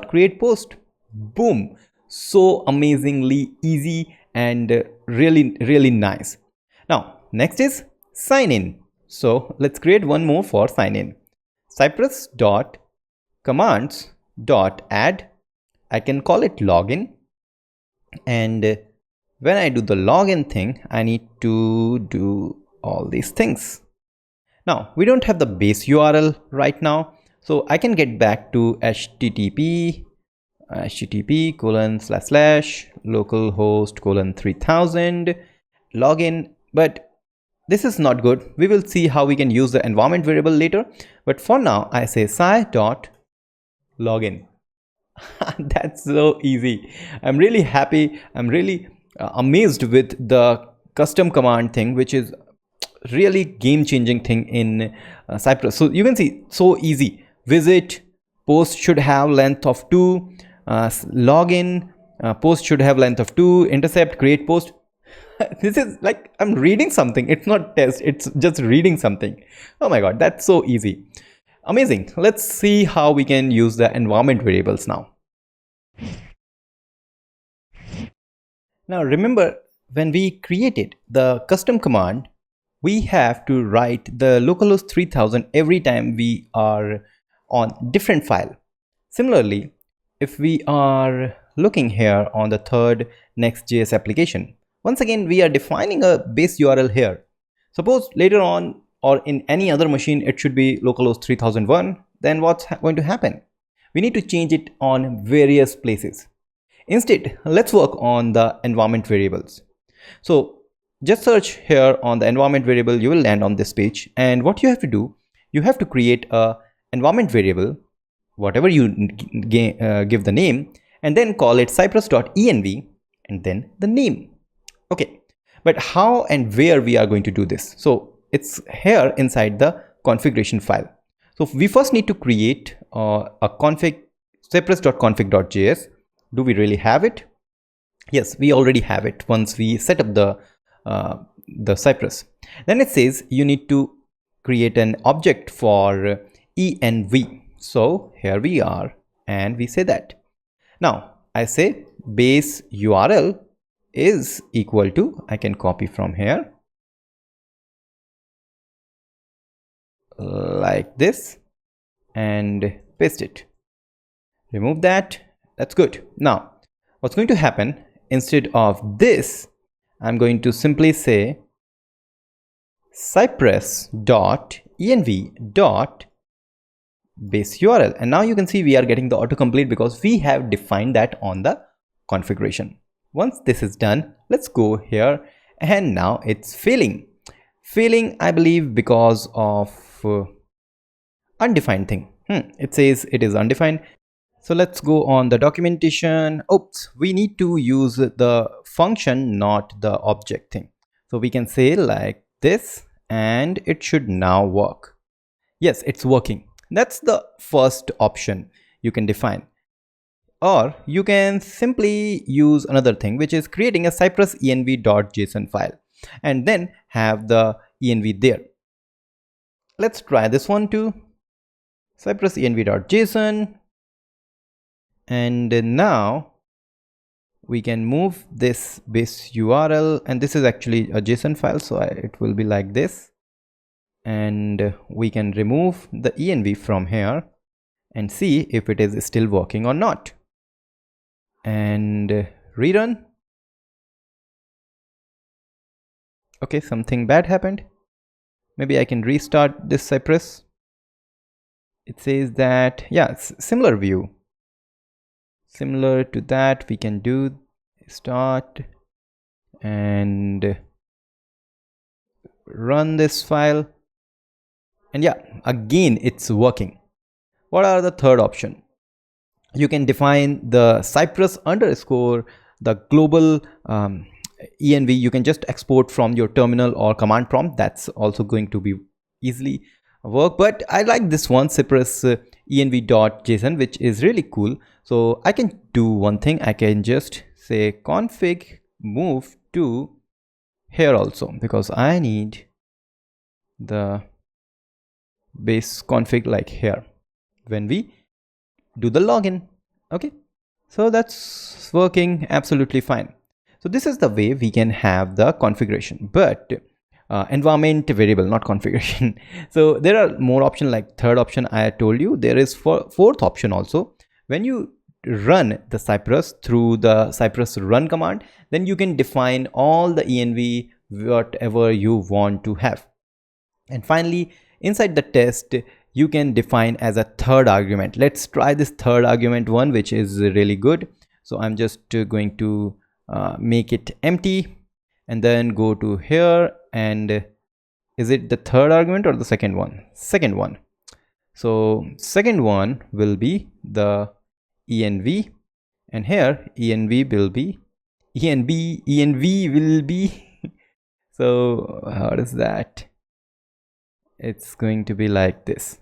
create post, boom, so amazingly easy and really nice. Now next is sign in. So let's create one more for sign in. Cypress dot commands dot add, I can call it login, and when I do the login thing, I need to do all these things. Now we don't have the base URL right now, so I can get back to http //localhost:3000 login, but this is not good. We will see how we can use the environment variable later, but for now I say sci.login. That's so easy. I'm really happy. I'm really amazed with the custom command thing, which is really game-changing thing in Cypress. So you can see, so easy. Visit, post should have length of 2, login, post should have length of 2, intercept, create post. This is like I'm reading something. It's not test, it's just reading something. Oh my god, that's so easy. Amazing. Let's see how we can use the environment variables now. Now remember, when we created the custom command, we have to write the localhost 3000 every time we are on different file. Similarly, if we are looking here on the third Next.js application, once again we are defining a base URL here. Suppose later on or in any other machine it should be localhost 3001, then what's going to happen? We need to change it on various places. Instead, let's work on the environment variables. So just search here on the environment variable, you will land on this page, and what you have to do, you have to create a environment variable, whatever you give the name, and then call it cypress.env and then the name. Okay, but how and where we are going to do this? So it's here inside the configuration file. So we first need to create a config, cypress.config.js. Do we really have it? Yes, we already have it once we set up the Cypress. Then it says you need to create an object for env. So here we are, and we say that. Now I say base URL is equal to, I can copy from here like this and paste it. Remove that. That's good. Now what's going to happen, instead of this, I'm going to simply say cypress.env.base URL, and now you can see we are getting the autocomplete because we have defined that on the configuration. Once this is done, let's go here, and now it's failing, I believe, because of undefined thing. It says it is undefined. So let's go on the documentation. Oops, we need to use the function, not the object thing. So we can say like this, and it should now work. Yes, it's working. That's the first option you can define. Or you can simply use another thing, which is creating a cypress env.json file and then have the env there. Let's try this one too. Cypress env.json. And now we can move this base URL, and this is actually a JSON file, so it will be like this, and we can remove the env from here and see if it is still working or not, and rerun. Okay, something bad happened. Maybe I can restart this Cypress. It says that, yeah, similar view. Similar to that, we can do start and run this file. And yeah, again, it's working. What are the third option? You can define the Cypress underscore the global env. You can just export from your terminal or command prompt. That's also going to be easily work, but I like this one, Cypress env.json, which is really cool. So I can do one thing. I can just say config move to here also, because I need the base config like here when we do the login. Okay, so that's working absolutely fine. So this is the way we can have the configuration, but environment variable, not configuration. So there are more options, like third option I told you. There is fourth option also. When you run the Cypress through the Cypress run command, then you can define all the env whatever you want to have. And finally, inside the test, you can define as a third argument. Let's try this third argument one, which is really good. So I'm just going to make it empty and then go to here. And is it the third argument or the second one? Second one. So second one will be the env, and here env will be env will be so how is that? It's going to be like this.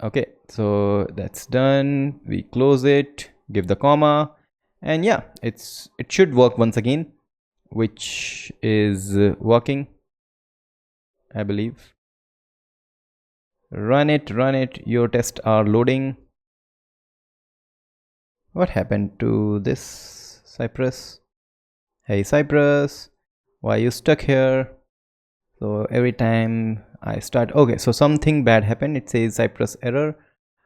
Okay, so that's done. We close it, give the comma, and yeah, it should work once again, which is working, I believe. Run it, your tests are loading. What happened to this Cypress? Hey Cypress, why are you stuck here? So every time I start, okay, so something bad happened. It says Cypress error,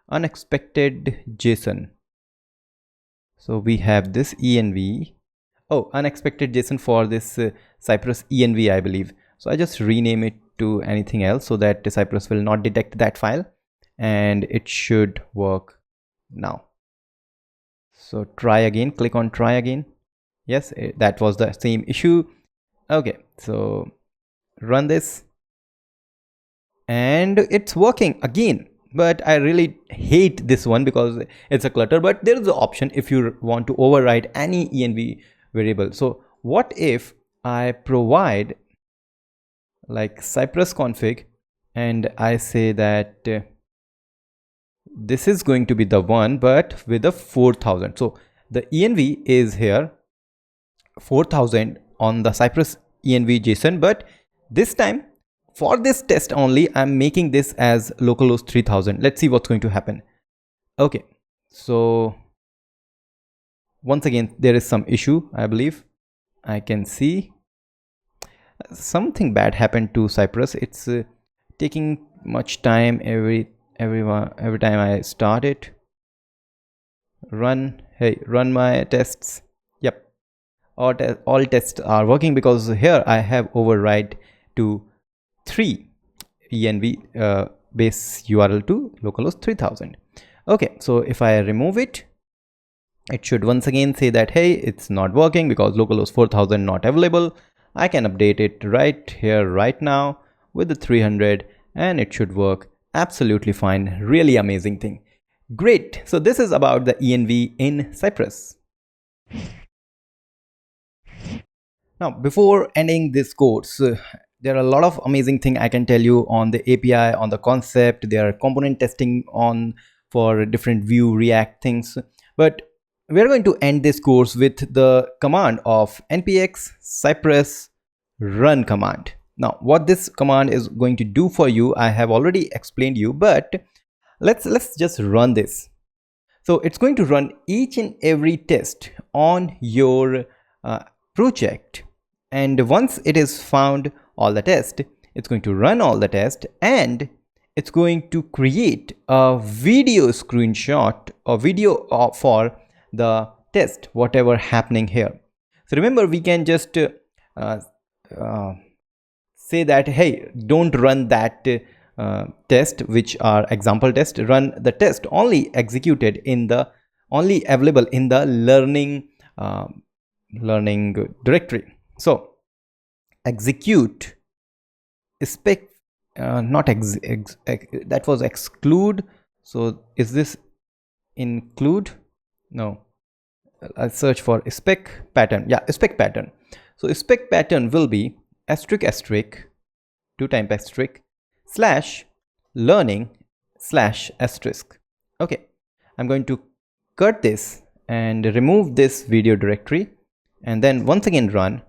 unexpected JSON. So we have this env. Oh, unexpected JSON for this Cypress env, I believe. So I just rename it to anything else so that the Cypress will not detect that file, and it should work now. So try again, click on try again. Yes, that was the same issue. Okay, so run this and it's working again. But I really hate this one because it's a clutter, but there is an option if you want to override any env variable. So what if I provide like Cypress config and I say that this is going to be the one, but with a 4000. So the env is here 4000 on the Cypress env JSON, but this time for this test only, I'm making this as localhost 3000. Let's see what's going to happen. Okay, so once again, there is some issue, I believe. I can see something bad happened to Cypress. It's taking much time every time I start it. Run, hey, run my tests. Yep, all tests are working because here I have override to 3 env base URL to localhost 3000. Okay, so if I remove it, it should once again say that, hey, it's not working because localhost 4000 not available. I can update it right here, right now with the 300, and it should work absolutely fine. Really amazing thing. Great. So this is about the env in Cypress. Now, before ending this course, there are a lot of amazing things I can tell you on the API, on the concept. There are component testing on for different Vue, React things. But we're going to end this course with the command of npx cypress run command. Now, what this command is going to do for you, I have already explained you, but let's just run this. So it's going to run each and every test on your project, and once it is found all the test, it's going to run all the test, and it's going to create a video screenshot or video for the test, whatever happening here. So remember, we can just say that, hey, don't run that test, which are example test. Run the test only executed in the only available in the learning directory. So execute spec, not that was exclude. So is this include? No, I'll search for spec pattern. Yeah, spec pattern. So spec pattern will be asterisk asterisk 2 times asterisk slash learning slash asterisk. Okay, I'm going to cut this and remove this video directory, and then once again run.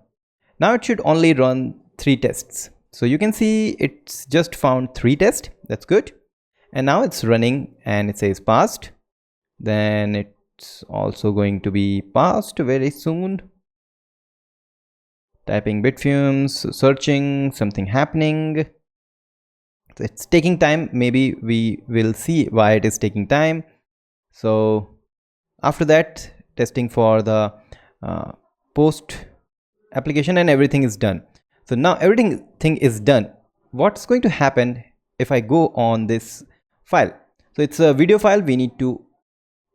Now it should only run 3 tests. So you can see it's just found 3 tests. That's good. And now it's running and it says passed. Then it's also going to be passed very soon. Typing bitfumes, searching, something happening. It's taking time. Maybe we will see why it is taking time. So after that, testing for the post application, and everything is done. So now everything is done. What's going to happen if I go on this file? So it's a video file. We need to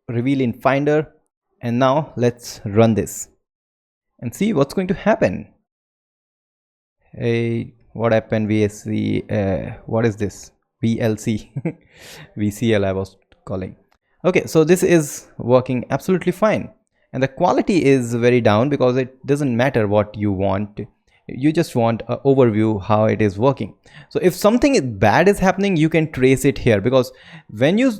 reveal in Finder, and now let's run this and see what's going to happen. Hey, what happened? VSC, what is this? VLC, VCL I was calling. Okay, so this is working absolutely fine, and the quality is very down because it doesn't matter what you want. You just want an overview how it is working. So if something bad is happening, you can trace it here, because when you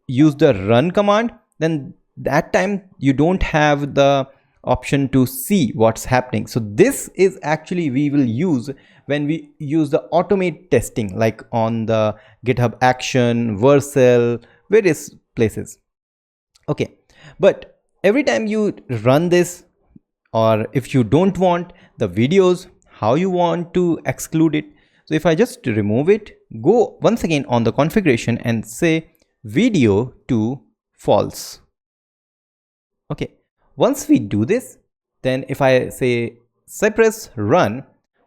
use the run command, then that time you don't have the option to see what's happening. So this is actually we will use when we use the automate testing, like on the GitHub Action, Vercel, various places. Okay, but every time you run this, or if you don't want the videos, how you want to exclude it? So if I just remove it, go once again on the configuration and say video to false. Okay, once we do this, then if I say Cypress run,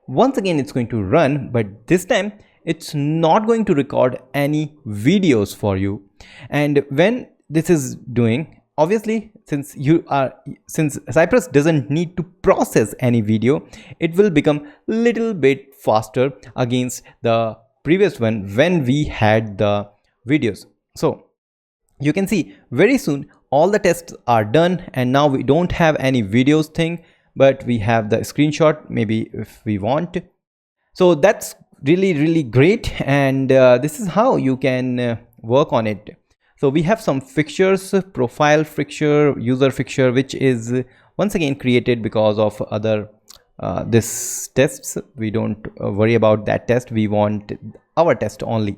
once again it's going to run, but this time it's not going to record any videos for you. And when this is doing, obviously, since Cypress doesn't need to process any video, it will become little bit faster against the previous one when we had the videos. So you can see very soon all the tests are done, and now we don't have any videos thing, but we have the screenshot maybe if we want. So that's really great, and this is how you can work on it. So we have some fixtures, profile fixture, user fixture, which is once again created because of other this tests. We don't worry about that test. We want our test only.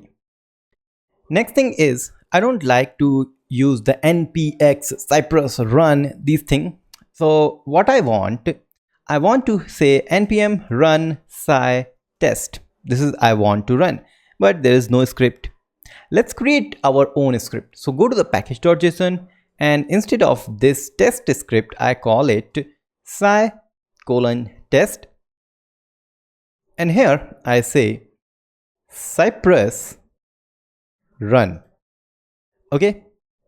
Next thing is, I don't like to use the npx cypress run these things. So what I want to say npm run cy test. This is I want to run, but there is no script. Let's create our own script. So go to the package.json, and instead of this test script, I call it cy::test. And here I say Cypress run. Okay,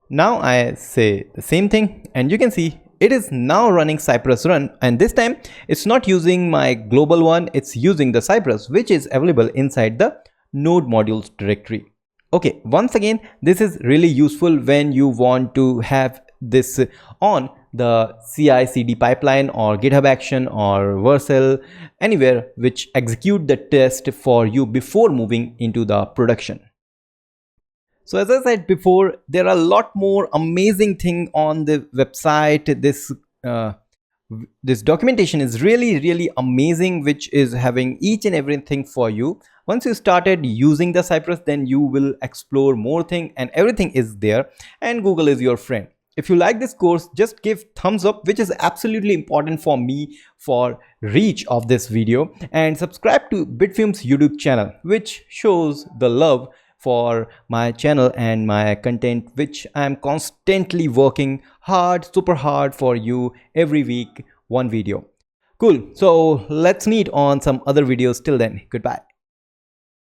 now I say the same thing, and you can see it is now running Cypress run, and this time it's not using my global one, it's using the Cypress, which is available inside the node modules directory. Okay, once again, this is really useful when you want to have this on the CI/CD pipeline or GitHub Action or Vercel, anywhere which execute the test for you before moving into the production. So as I said before, there are a lot more amazing thing on the website. This documentation is really amazing, which is having each and everything for you. Once you started using the Cypress, then you will explore more thing, and everything is there, and Google is your friend. If you like this course, just give thumbs up, which is absolutely important for me for reach of this video, and subscribe to Bitfume's YouTube channel, which shows the love for my channel and my content, which I am constantly working hard, super hard for you every week, one video. Cool. So let's meet on some other videos. Till then, goodbye.